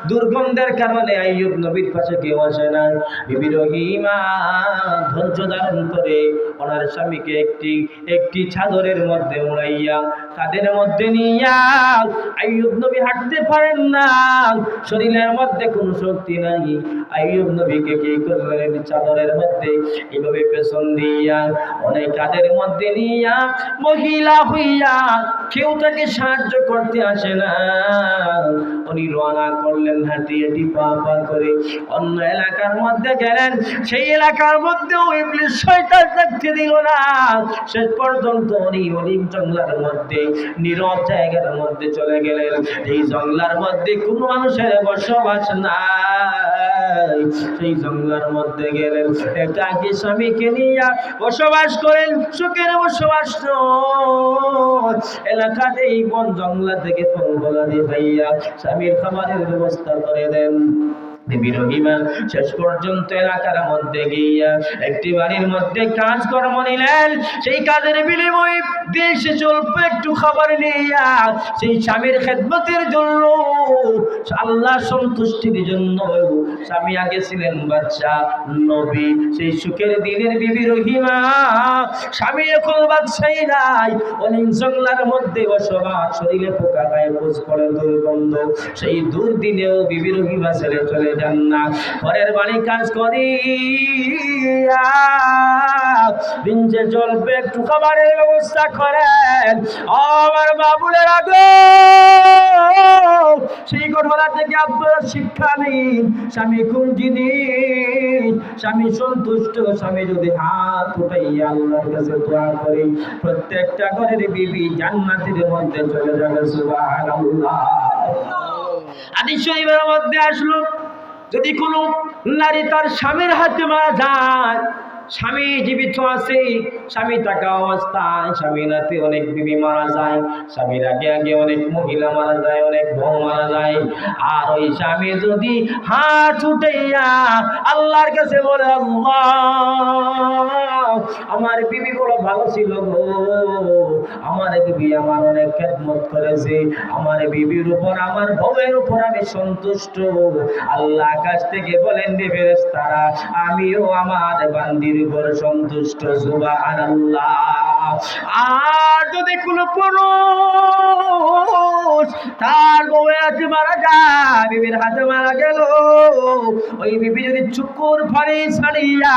দুর্গন্ধের কারণে আইয়ুব নবীর পাশে কেউ আসে না। বিবি রহিমা ধৈর্য ধারণ করে ওনার স্বামীকে একটি চাদরের মধ্যে মুড়াইয়া কাঁধের মধ্যে নিয়া, আইয়ুব নবী হাঁটতে পারেন না, শরীরের মধ্যে কোনো শক্তি নাই। আইয়ুব নবীকে কি করলেন, চাদরের মধ্যে এইভাবে পেছন দিয়া অনেক কাঁধের মধ্যে নিয়া, মহিলা হইয়া কেউ তাকে সাহায্য করতে আসে না, উনি রওনা করলেন হাঁটি হাঁটি পা পা করে অন্য এলাকার মধ্যে গেলেন। সেই এলাকার মধ্যে ইবলিস শয়তান থাকতে দিল না। শেষ পর্যন্ত উনি অনেক জঙ্গলার মধ্যে, নীরব জায়গার মধ্যে চলে গেলেন। এই জঙ্গলার মধ্যে কোনো মানুষের বসবাস নাই। সেই জঙ্গলার মধ্যে গেলেন, একাকী স্বামীকে নিয়ে বসবাস করেন, সুখের বসবাস। এলাকাতে এই বন জঙ্গলা থেকে ফলগলা দিয়ে ভাইয়া স্বামীর খাবারের ব্যবস্থা করে দেন। বিবি রহিমা শেষ পর্যন্ত এলাকার মধ্যে গিয়া একটি বাড়ির মধ্যে কাজকর্ম নিলেন। সেই কাজের বিনিময়ে দেশে চলবে একটু খাবার নিয়া, সেই স্বামীর খেদমতের জন্য, আল্লাহ সন্তুষ্টির জন্য। স্বামী আগে ছিলেন বাচ্চা নবী, সেই সুখের দিনের বিবি রহিমা, স্বামী এখন বাচ্চাই নাই, অনেক জঙ্গলার মধ্যে বসবাস, শরীরে পোকা গায়ে পোষ করে দুর্গন্ধ। সেই দুর্দিনেও বিবি রহিমা ছেড়ে চলে যান না, ঘরের বাড়ি কাজ করি দিন যে চলবে একটু খাবারের ব্যবস্থা করেন। আমার বাবুলের আগে সেই ঘটনা থেকে আপনারা শিক্ষা নিন। স্বামী কোন জিনিস, স্বামী সন্তুষ্ট, স্বামী যদি হাত উঠাইয়া আল্লাহর কাছে দোয়া করে, প্রত্যেকটা ঘরের বিবি জান্নাতের মধ্যে চলে যাবে। সুবহানাল্লাহ। হাদিস শরীফের মধ্যে আসলো, যদি কোনো নারী তার স্বামীর হাতে মারা যায়, স্বামী জীবিত আছে, স্বামী থাকা অবস্থায় স্বামীর হাতে অনেক বিবি মারা যায়, স্বামীর আগে আগে অনেক মহিলা মারা যায়, অনেক বউ মারা যায়। আর ওই স্বামী যদি হাত উঠাইয়া আল্লাহর কাছে বলে, আল্লাহ আমার বিবি বড় ভালো ছিল গো, আমার বিবি আমার অনেক খেদমত করেছে, আমার বিবির উপর আমার বউয়ের উপর আমি সন্তুষ্ট, আল্লাহ আকাশ থেকে বলেন রে ফেরেশতারা, আমিও আমার বান্দির উপর সন্তুষ্ট। সুবহানাল্লাহ। আর যদি কোনো পুরুষ তার বউয়ের হাতে মারা যায়, বিবির হাতে মারা গেল, ওই বিবি যদি চুকুর ফাড়ি ছাড়িয়া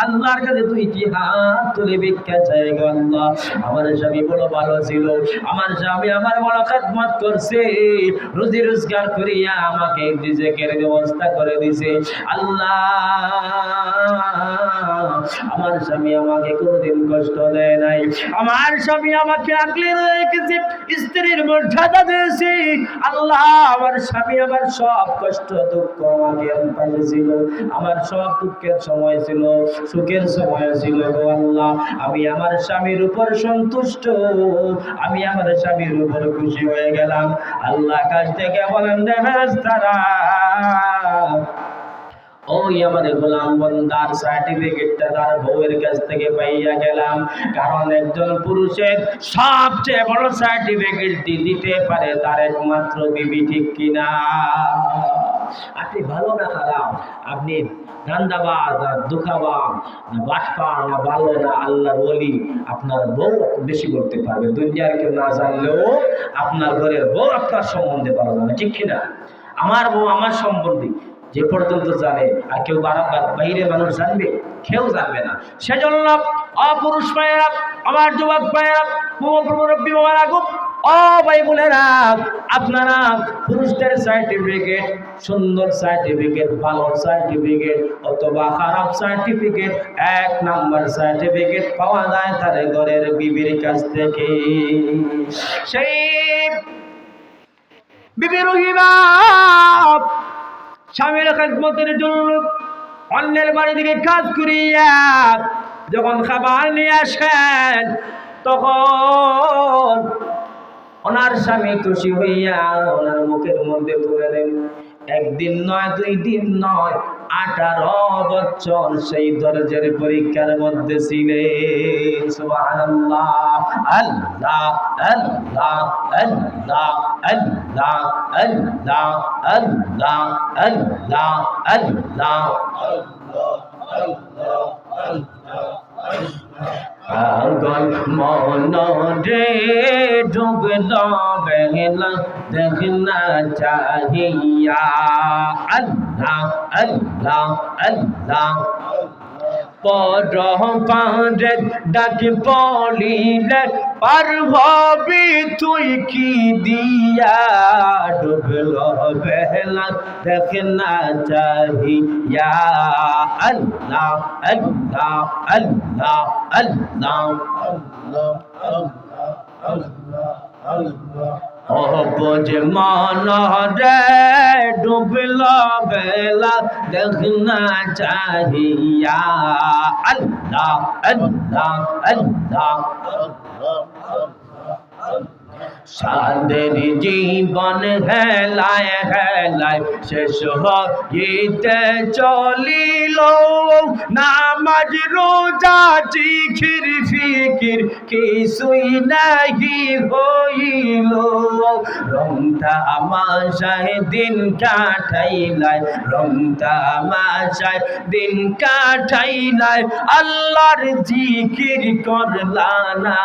আল্লাহর কাছে দুইটি হাত তুলে ভিক্ষা চায়, আল্লাহ আমার স্বামী বড় ভালো ছিল, আমার স্বামী আমার বড় খেদমত করছে, রুজি রোজগার করিয়া আমাকে রিজিকের ব্যবস্থা করে দিছে, আল্লাহ আমার স্বামী আমাকে কোনোদিন কষ্ট দেয় নাই, আমার স্বামী আমাকে আগলে রেখেছে, স্ত্রীর মর্যাদা দিয়েছে, আল্লাহ আমার স্বামী আমার সব কষ্ট দুঃখ আমাকে পাশে ছিল, আমার সব দুঃখের সময় ছিল, সুখের সময় ছিল গো আল্লাহ, আমি আমার স্বামীর উপর সন্তুষ্ট, আমি আমার স্বামীর উপর খুশি হয়ে গেলাম। আল্লাহ কাছ থেকে বলেন রে ফেরেশতারা, ওই আমাদের গোলাম বন্দার সার্টিফিকেটটা তার বউয়ের কাছ থেকে পাইয়া গেলাম। কারণ একজন পুরুষের সবচেয়ে বড় সার্টিফিকেট দিতে পারে তার একমাত্র বিবি, ঠিক কিনা? আপনি ভালো না খারাপ, আপনি ধান্দাবাজ না দুঃখাবাজ না বাটপার না ভালো না আল্লাহর ওলি, আপনার বউ বেশি করতে পারবে। দুনিয়ার কেউ না জানলেও আপনার ঘরের বউ আপনার সম্বন্ধে ভালো জানে, ঠিক কিনা? আমার বউ আমার সম্বন্ধে যে পর্যন্ত জানে, আর কেউ বাইরে মানুষ জানবে? কেউ জানবে না। সেজন্য অপুরুষ পায়েরা, আমার যুবক পায়েরা, মুরব্বী বাবারা, ও ভাই বোনেরা, আপনারা পুরুষদের সার্টিফিকেট, সুন্দর সার্টিফিকেট, ভালো সার্টিফিকেট অথবা খারাপ সার্টিফিকেট, 1 নাম্বার সার্টিফিকেট পাওয়া যায় তার ঘরের বিবির কাছ থেকে। সেই বিবি রহিমা স্বামীর খেদমতের জন্য অন্যের বাড়ি থেকে কাজ করিয়া যখন খাবার নিয়ে আসেন, তখন ওনার স্বামী খুশি হইয়া ওনার মুখের মধ্যে তুলে দেন। একদিন নয়, 2 দিন নয়, 18 বছর সেই ধৈর্যের পরীক্ষার মধ্যে ছিলেন। সুবহানাল্লাহ। আল্লাহ আল্লাহ আল্লাহ আল্লাহ আল্লাহ আল্লাহ আল্লাহ আল্লাহ পাগল মন রে ডুবল বেলা দেখনা চাহিয়া। আল্লাহ আল্লাহ আল্লাহ পর পারে ডাক পড়িলে পার হবি তুই কি দিয়া। ডুবল বেলা দেখনা চাহিয়া। আল্লাহ আল্লাহ আল্লাহ আল্লাহ অবুঝ মন রে ডুবল বেলা দেখনা চাহিয়া। আল্লাহ আল্লাহ আল্লাহ সাদের জীবন হেলায় হেলায় শেষ হইতে চলিল। নামাজ রোজা জিকির ফিকির কিছুই নাহি হইল। রং তামাশায় দিন কাটাইলায়, রং তামাশায় দিন কাটাইলায়, আল্লাহর জিকির করলা না।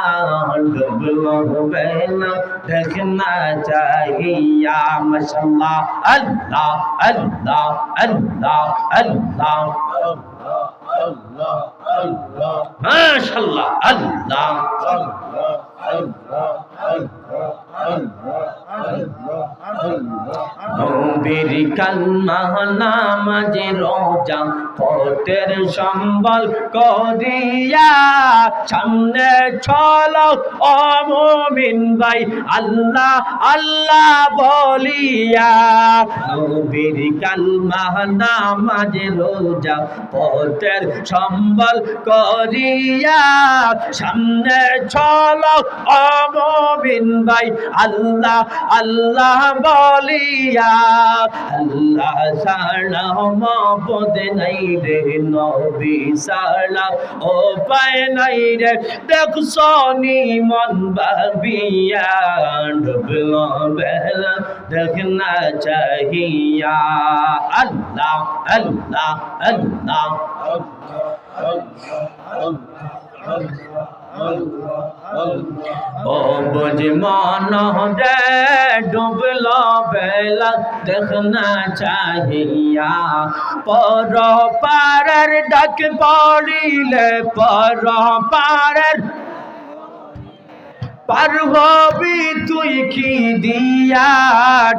ডুবল বেলা দেখনা চাহিয়া। মাশাআল্লাহ। আল্লাহ আল্লাহ আল্লাহ আল্লাহ মাশাআল্লাহ। আল্লাহ নবীর কালমা নামাজে রোজা পথের সম্বল করিয়া। সামনে চলো ও মুমিন ভাই আল্লাহ আল্লাহ বলিয়া। নবীর কালমা নামাজে রোজা পথের সম্বল করিয়া। সামনে চলো ও মুমিন ভাই আল্লাহ আল্লাহ বলিয়া। আল্লাহ ছাড়া মাবুদ নাই রে, নবী ছাড়া উপায় নাই রে। দেখছো নি মন ভাবিয়া। ডুবল বেলা দেখনা চাহিয়া। আল্লাহ আল্লাহ আল্লাহ অবুঝ মন রে ডুবল বেলা দেখনা চাহিয়া। পর পারের ডাক পড়িলে পর পারের পার হবি তুই কি দিয়া।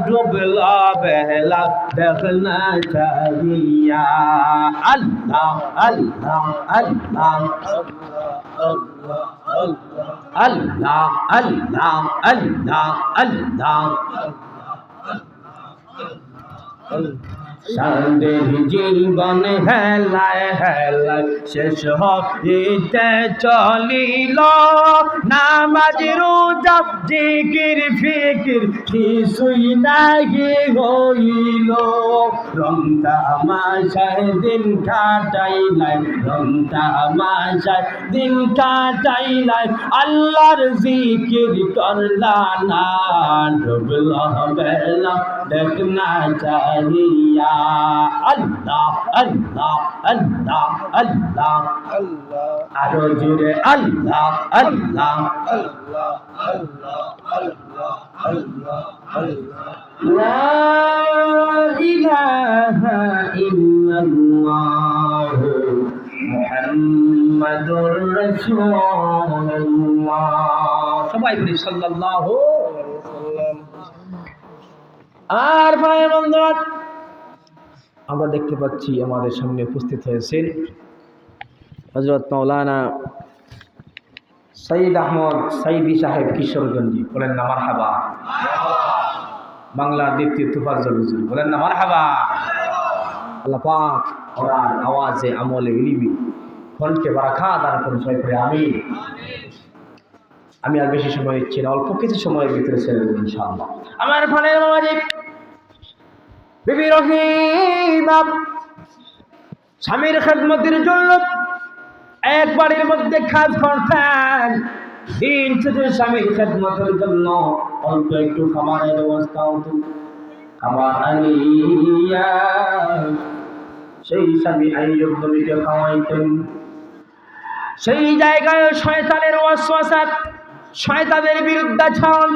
ডুবল বেলা দেখনা চাহিয়া। আল্লাহ আল্লাহ আল্লাহ আল্লাহ আল্লাহ আল্লাহ আল্লাহ সাদের জীবন হেলায় হেলায় শেষ হইতে চলিল। নামাজ রোজা জিকির ফিকির কিছুই নাহি হইল। রং তামাশায় দিন কাটাইলাই, রং তামাশায় দিন কাটাইলাই, আল্লাহর জিকির করলা না। ডুবল বেলা দেখনা চাহিয়া। আল্লাহ আল্লাহ আল্লাহ আল্লাহ আরো জোরে আল্লাহ আল্লাহ লা ইলাহা ইল্লাল্লাহ মুহাম্মাদুর রাসূলুল্লাহ। সবাই বলি সাল্লাল্লাহু আলাইহি ওয়াসাল্লাম। আর ভাই বন্ধুরা, আমরা দেখতে পাচ্ছি আমাদের সামনে উপস্থিত হয়েছেন হযরত মাওলানা সৈয়দ আহমদ সাইদি সাহেব কিশোরগঞ্জি। বলেন না মারহাবা। বাংলার দ্বিতীয় তুফাজ্জল হুজুর, বলেন না মারহাবা। আল্লাহ পাক ওনার আওয়াজে আমলে ইলমি কণ্ঠে বারাকা দান করুন, সবাই পড়ে আমিন। আমি আর বেশি সময় নিচ্ছি না, অল্প কিছু সময়ের ভিতরে ছেড়ে দেবো ইনশাআল্লাহ। আমার ফানের মাঝে বিবি রহিমা স্বামীর খেদমতের জন্য এক বাড়ির মধ্যে কাজ করতেন। দিন শেষে স্বামীর খেদমতের জন্য অল্প একটু খাবারের ব্যবস্থা হতো। খাবার আনিয়া সেই স্বামী আইয়ুব নবীকে খাওয়াইতেন। সেই জায়গায় শয়তানের ওয়াসওয়াসা, শয়তানের বিরুদ্ধাচরণ,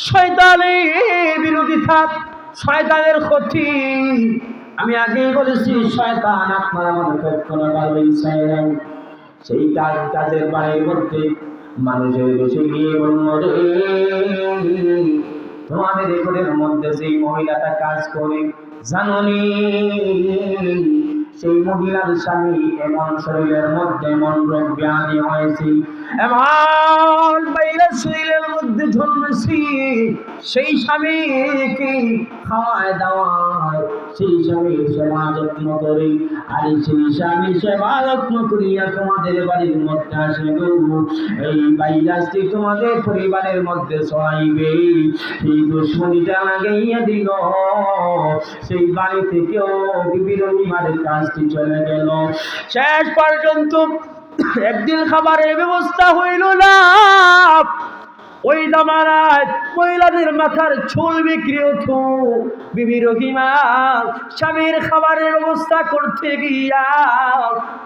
শয়তানের বিরোধিতা, শয়তানের ক্ষতি। আমি আগেই বলেছি শয়তান আপনার আমাদের কখনো ভালোই চায় না। সেই কাজের বাড়ির মধ্যে মানুষের বেশি গিয়ে বলল, রে তোমাদের ঘরের মধ্যে যেই মহিলাটা কাজ করে জাননি, সেই মহিলার স্বামী এমন শরীরের মধ্যে এমন রোগ ব্যাধি হয়েছে, এমন বাইরের শরীরের মধ্যে জন্মেছি, সেই স্বামীকে খাওয়ায় দাওয়ায় সেই স্বামীর সেবা যত্ন করে, আর সেই স্বামী সেবা যত্ন করিয়া তোমাদের বাড়ির মধ্যে আসে গো, এই ভাইরাসটি তোমাদের পরিবারের মধ্যে ছড়াইবে। সেই দুশ্মনীটা লাগাইয়া দিল, সেই বাড়ি থেকেও বিবি রহিমার কাজটি চলে গেল। শেষ পর্যন্ত একদিন খাবারের ব্যবস্থা হইল না। ওই জামানায় মহিলাদের মাথার চুল বিক্রি হতো। বিবি রহিমা স্বামীর খাবারের ব্যবস্থা করতে গিয়া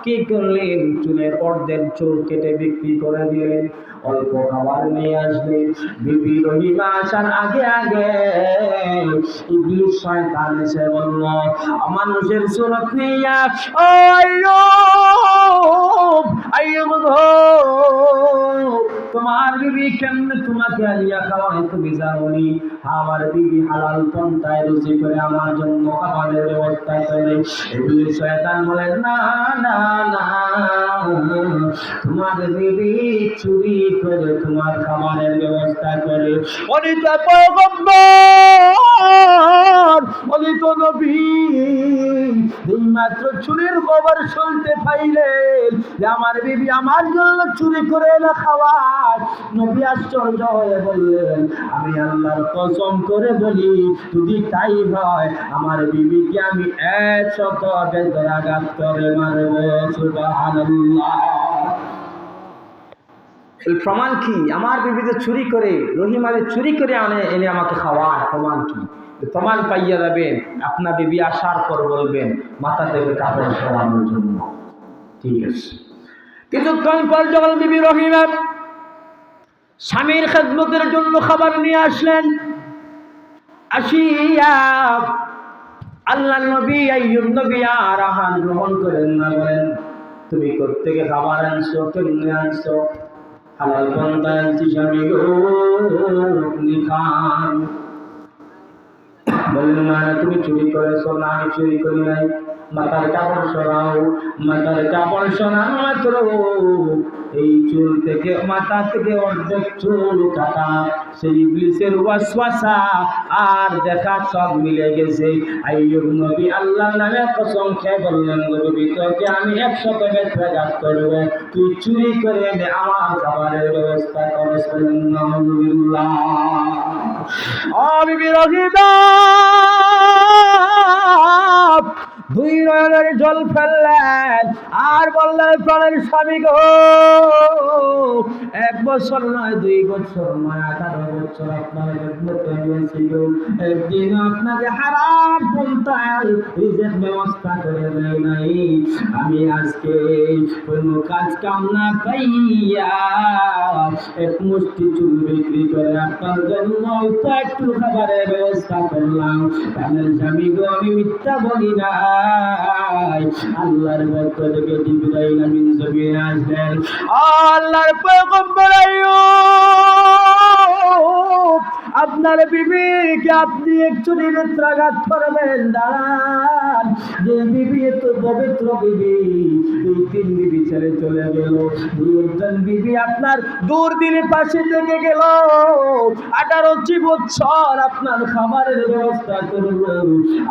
কি করলেন, চুলের অর্ধেক চুল কেটে বিক্রি করে দিলেন, অল্প খাবার নিয়ে আসলেন। বিবি রহিমা আসার আগে আগে ইবলিস শয়তান এসে বলল, মানুষের সুরত নিয়া, ও আইয়ুব, আইয়ুব গো, তোমার বিবি কেমনে তোমাকে আলিয়া খাওয়ায় তুমি জানোনি? আমার বিবি হালাল পন্থায় রুজি করে আমার জন্য খাবারের ব্যবস্থা করে। ইবলিস শয়তান বলে, না না না, তোমার বিবি চুরি করে তোমার খাবারের ব্যবস্থা করে। অনিত পয়গম্বর, অনিত নবী এইমাত্র চুরির খবর শুনতে পাইলেন যে আমার বিবি আমার জন্য চুরি করে না খাওয়ায়। নবী আশ্চর্য হয়ে বললেন, আমি আল্লাহর কসম করে বলি, যদি তাই হয় আমার বিবিকে আমি 100 বেদরাঘাত করে মারব। সুবহানাল্লাহ। এই প্রমাণ কি? আমার বিবিতে চুরি করে, রহিমারে চুরি করে এনে আমাকে খাওয়ায়, প্রমাণ কি? প্রমাণ পাইয়া যাবেন, আপনার বিবি আসার পর বলবেন মাথা থেকে কাপড় সরানোর জন্য। ঠিক আছে। কিছুক্ষণ পর যখন বিবি রহিমা স্বামীর খেদমতের জন্য খাবার নিয়ে আসলেন, আসিয়া আল্লাহ নবী আইয়ুব নবী আর আহার গ্রহণ করেন না, বলেন তুমি কোত্থেকে খাবার আনছো, কেমনে আনছো? হালাল পন্থায় আনছি স্বামী গো, আপনি খান। বললেন, না তুমি চুরি করেছো। না আমি চুরি করি নাই। মাথার কাপড় সরাও। মাথার কাপড় সরানো মাত্র এই চুল থেকে, মাথা থেকে অর্ধেক চুল কাটা। সেই ইবলিসের ওয়াসওয়াসা আর দেখা সব মিলে গেছে। আইয়ুব নবী আল্লাহর নামে কসম খেয়ে বললেন, নবী তোকে আমি 100 বেত্রাঘাত করব, তুই চুরি করে এনে আমার খাবারের ব্যবস্থা করিস। আলহামদুলিল্লাহ। বিবি রহিমা দুই নয়নের জল ফেললেন আর বললেন, প্রাণের স্বামী গো, 1 বছর নয়, 2 বছর নয়, 18 বছর আপনার খেদমতে হয়েছি গো। একদিন আপনাকে হারাম পন্থায় রিজিক ব্যবস্থা করে দেয় নাই। আমি আজকে কোনো কাজ কাম না পাইয়া এক মুষ্টি চুল বিক্রি করে আপনার জন্য অল্প একটু খাবারের ব্যবস্থা করলাম। প্রাণের স্বামী গো, আমি মিথ্যা বলি না। আল্লাহর পক্ষ থেকে জিবরাইল আমিন জমিনে আসলেন। আল্লাহর পয়গম্বর আইয়ুব আপনার বিবিকে আপনি একটুখানি বেত্রাঘাত করবেন, দাঁড়ান। যে বিবি এত পবিত্র বিবি, এই 3 বিবি ছেড়ে চলে গেল, 2জন বিবি আপনার দুর্দিনে পাশে থেকে গেল, 18 বছর আপনার খাবারের ব্যবস্থা করলো,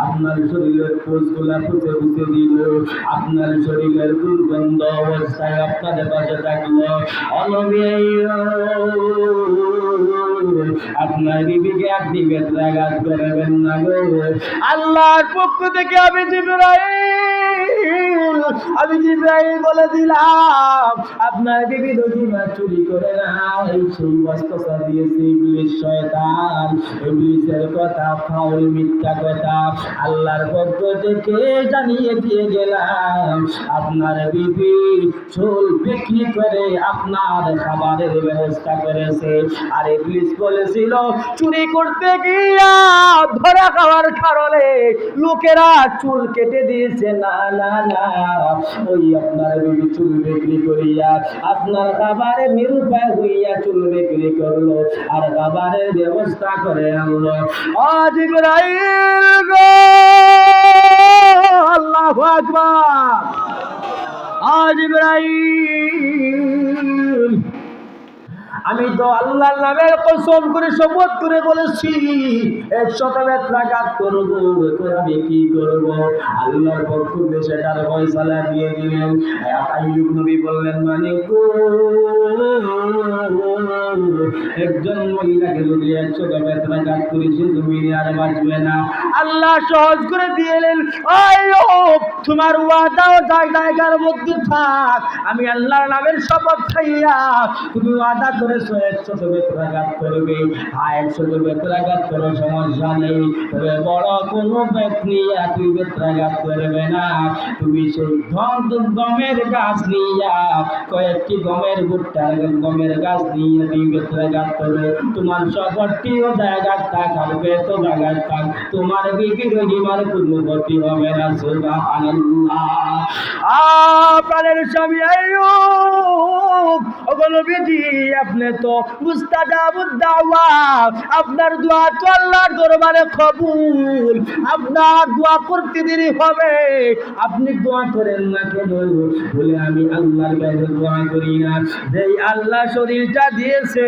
আপনার শরীরের কোষগুলা পুঁতে পুঁতে দিল, আপনার শরীরের দুর্গন্ধ অবস্থায় আপনাদের পাশে থাকলো। আপনার বিবিকে আপনি বেত্রাঘাত করবেন না গো। আল্লাহর পক্ষ থেকে আমি জিবরাইল বলে দিলাম, আপনার বিবি রহিমা চুরি করে না, এই সেই ওয়াসওয়াসা দিয়েছে ইবলিস শয়তান, ইবলিসের কথা, ফাউল মিথ্যা কথা আল্লাহর পক্ষ থেকে জানিয়ে দিয়ে গেলাম, আপনার বিবি চুল বিক্রি করে আপনার খাবারের ব্যবস্থা করেছে। আর ইবলিস বলেছিল চুরি করতে গিয়া ধরা খাওয়ার কারণে লোকেরা চুল কেটে দিয়েছে। না না না, ওই আপনার বিবি চুল বিক্রি করিয়া আপনার খাবারের নিরুপায় হইয়া চুল বিক্রি করলো আর খাবারের ব্যবস্থা করে আনলো। জিবরাইল গো, আল্লাহু আকবার। জিবরাইল, আমি তো আল্লাহর নামের কসম করে শপথ করে বলেছি 100 বেত্রাঘাত করব, আমি কি করব? আল্লাহর পক্ষ থেকে সেটার ফয়সালা দিয়ে দিলেন। আইয়ুব নবী বললেন, মানে গো, একজন মহিলাকে যদি 100 বেত্রাঘাত করি সে জমিনে আর বাঁচবে না। আল্লাহ সহজ করে দিলেন, আইয়ুব তোমার ওয়াদাও জায়গার মধ্যে থাক, আমি আল্লাহর নামের শপথ খাইয়া তুমি ওয়াদা করেছো 100 বেত্রাঘাত করবে। 100 বেত্রাঘাত করো, সমস্যা নেই, তবে বড় কোনো বেত্রিয়া তুই বেত্রাঘাত করবে না। তুমি সেই গমের গাছ নিয়া, কয়েকটি গমের গাছ নিয়ে তুমি বেত্রাঘাত করবে। তোমার সবটিও জায়গার থাক, হবে তো জায়গার থাক, তোমার বিবি রহিমার কোনো ক্ষতি হবে না। সুবহানাল্লাহ। আপনার স্বামী আইয়ুব, ওগুলো বিধি আপনি তো মুস্তাজাবুদ দাওয়া, আপনার দোয়া তো আল্লাহর দরবারে কবুল, আপনার দোয়া করতে দেরি হবে। আপনি দোয়া করেন না কেন? বলে আমি আল্লাহর কাছে দোয়া করি না, যেই আল্লাহ শরীরটা দিয়েছে,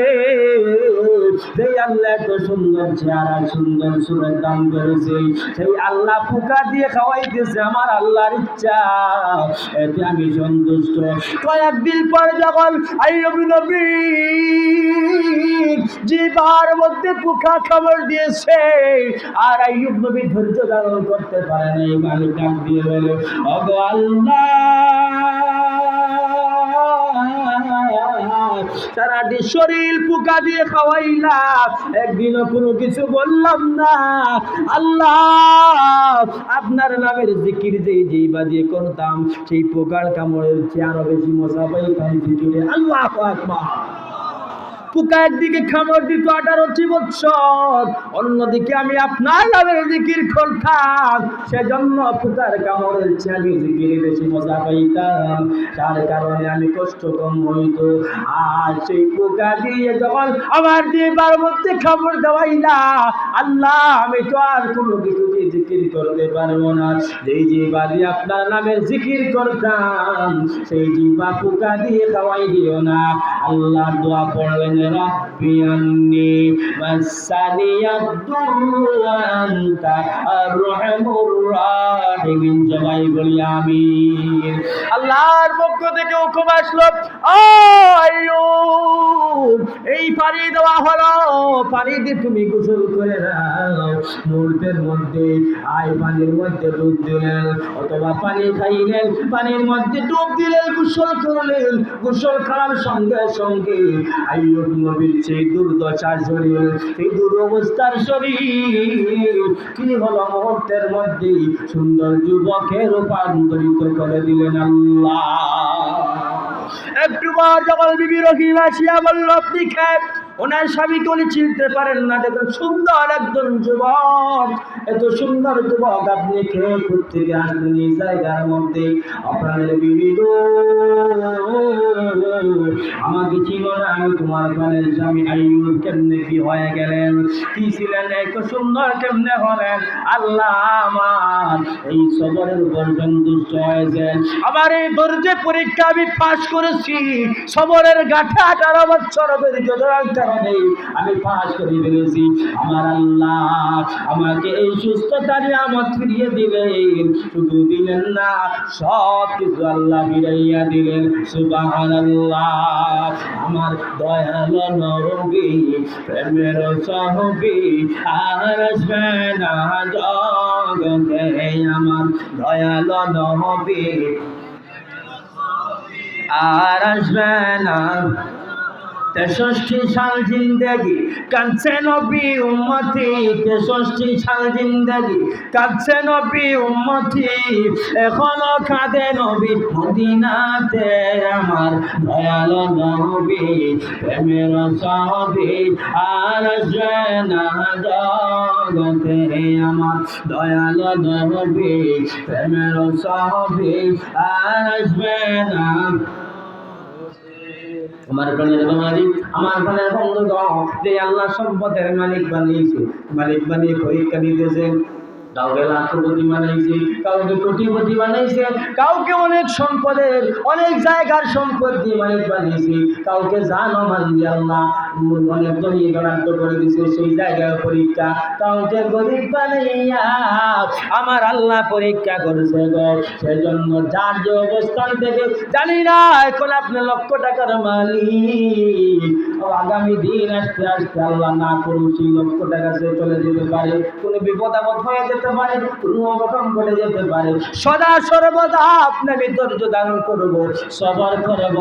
যেই আল্লাহ এত সুন্দর চেহারা, সুন্দর সুরের দান করেছে, সেই আল্লাহ পোকা দিয়ে খাওয়াইতেছে, আমার আল্লাহর ইচ্ছা, এতে আমি সন্তুষ্ট। কয়েকদিন পর যখন আইয়ুব নবী জিহ্বার মধ্যে পোকা কামড় দিয়েছে, আর আইয়ুব নবী ধৈর্য ধারণ করতে পারে নাই, গালি ডাক দিয়ে বলে, ওগো আল্লাহ, সারাটি শরীর পোকা দিয়ে খাওয়াইলাম, একদিনও কোনো কিছু বললাম না। আল্লাহ, আপনার নামের জিকির যেই বাদিয়ে করতাম, সেই পোকার কামড়ের চেয়ে আরো বেশি মজা পাইতাম জিকিরে। আল্লাহু আকবার। পোকা একদিকে খামড় দিত 18 বছর, অন্যদিকে আমি আপনার নামের জিকির করতাম, সেজন্য পোকার কামড়ের চেয়ে আমি জিকিরে বেশি মজা পাইতাম, তার কারণে আমি কষ্ট কম হইতো। আর সেই পোকা দিয়ে যখন আমার জিহ্বার মধ্যে খামড় দেওয়াইলা, আল্লাহ, আমি তো আর কোনো কিছু জিকির করতে পারবো না। যেই জিহ্বা দিয়ে আপনার নামের জিকির করতাম, সেই জিহ্বা পোকা দিয়ে খাওয়াই দিও না। আল্লাহ দোয়া পড়লেন, রব্বি আন্নি মাসানিয়াদ-দুররু ওয়া আনতা আরহামুর রাহিমিন। সবাই বলি আমিন। আল্লাহর পক্ষ থেকে হুকুম আসলো, আইয়ুব, এই পানি দেওয়া হলো, পানি দিয়ে তুমি গোসল করে নাও। মুহূর্তের মধ্যে পানির মধ্যে ডুব দিলেন, অথবা পানি খাইলেন, পানির মধ্যে ডুব দিলেন, গোসল করলেন। গোসল করার সঙ্গে সঙ্গে আইয়ুব নবীর সেই দুর্দশার শরীর, সেই দুরবস্থার শরীর কি হলো, মুহূর্তের মধ্যে সুন্দর যুবকে রূপান্তরিত করে দিলেন আল্লাহ। একটু পর যখন বিবি রহিমা আসিয়া বলল, আপনি খেয়ে ওনার স্বামীকে উনি চিনতে পারেন না। দেখুন সুন্দর একজন যুবক, এত সুন্দর যুবক আপনি খেয়ে থেকে আসলেন এই জায়গার মধ্যে, আপনাদের বিবি গো আমাকে ছিল না, আমি তোমার প্রাণের স্বামী আইয়ুব কেমনে কি হয়ে গেলেন, কি ছিলেন, এত সুন্দর কেমনে হলেন? আল্লাহ আমার এই সবরের উপর সন্তুষ্ট হয়েছেন। আমার এই ধৈর্যের পরীক্ষা আমি পাশ করেছি, সবরের গাঠা 18 বছর ধৈর্য ধরার কারণে আমি পাশ করে ফেলেছি। আমার আল্লাহ আমাকে এই সুস্থতা নিয়ামত ফিরিয়ে দিলেন, শুধু দিলেন না সব কিছু আল্লাহ ফিরাইয়া দিলেন। সুবহানাল্লাহ। আমার দয়াল নবী প্রেমের সাহাবী আর আসবে না জগতে, আমার দয়াল নবী আর আসবে না। 63 সাল জিন্দেগি কাঁদছে নবী উম্মতি, 63 সাল জিন্দেগি কাঁদছে নবী উম্মতি, এখনো কাঁদে নবী মদিনাতে। আমার দয়াল নবী প্রেমের সাহাবী আর আসবে না জগতে, আমার দয়াল নবী প্রেমের সাহাবী আর আসবে না। আমার প্রাণের মালিক, আমার প্রাণের বন্ধুগণ, যে আল্লাহ সম্পদের মালিক বানিয়েছে, মালিক বানিয়ে পরীক্ষা দিতেছেন। কাউকে লাখপতি বানাইছে, কাউকে কোটিপতি বানাইছে, কাউকে অনেক সম্পদের অনেক জায়গার সম্পদ দিয়ে মালিক বানিয়েছে, কাউকে জানো মান দিয়ে আল্লাহ অনেক ধনী বরাদ্দ করে দিছে, সেই জায়গায় পরীক্ষা। কাউকে গরিব বানাইয়া আমার আল্লাহ পরীক্ষা করেছে গো। সেজন্য যার যে অবস্থান থেকে জানি না, এখন আপনি লক্ষ টাকার মালিক, আগামী দিন আসতে আসতে আল্লাহ না করুন সেই লক্ষ টাকা সে চলে যেতে পারে, কোনো বিপদ আপদ হয়ে যেতে পারে, কোনো অঘটন ঘটে যেতে পারে। সদা সর্বদা আপনাকে ধৈর্য ধারণ করব, সবর করব,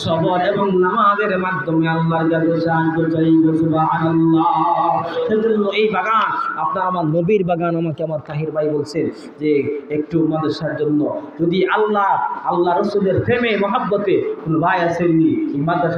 সবর এবং নামাজের মাধ্যমে আল্লাহর কাছে সাহায্য চাইব। সুবহানাল্লাহ। সেজন্য এই বাগান আপনার আমার নবীর বাগান। আমাকে আমার তাহির ভাই বলছেন যে একটু মাদ্রাসার জন্য, যদি আল্লাহ রসুলের প্রেমে মহাব্বতে কোনো ভাই আসেননি এই মাদ্রাসা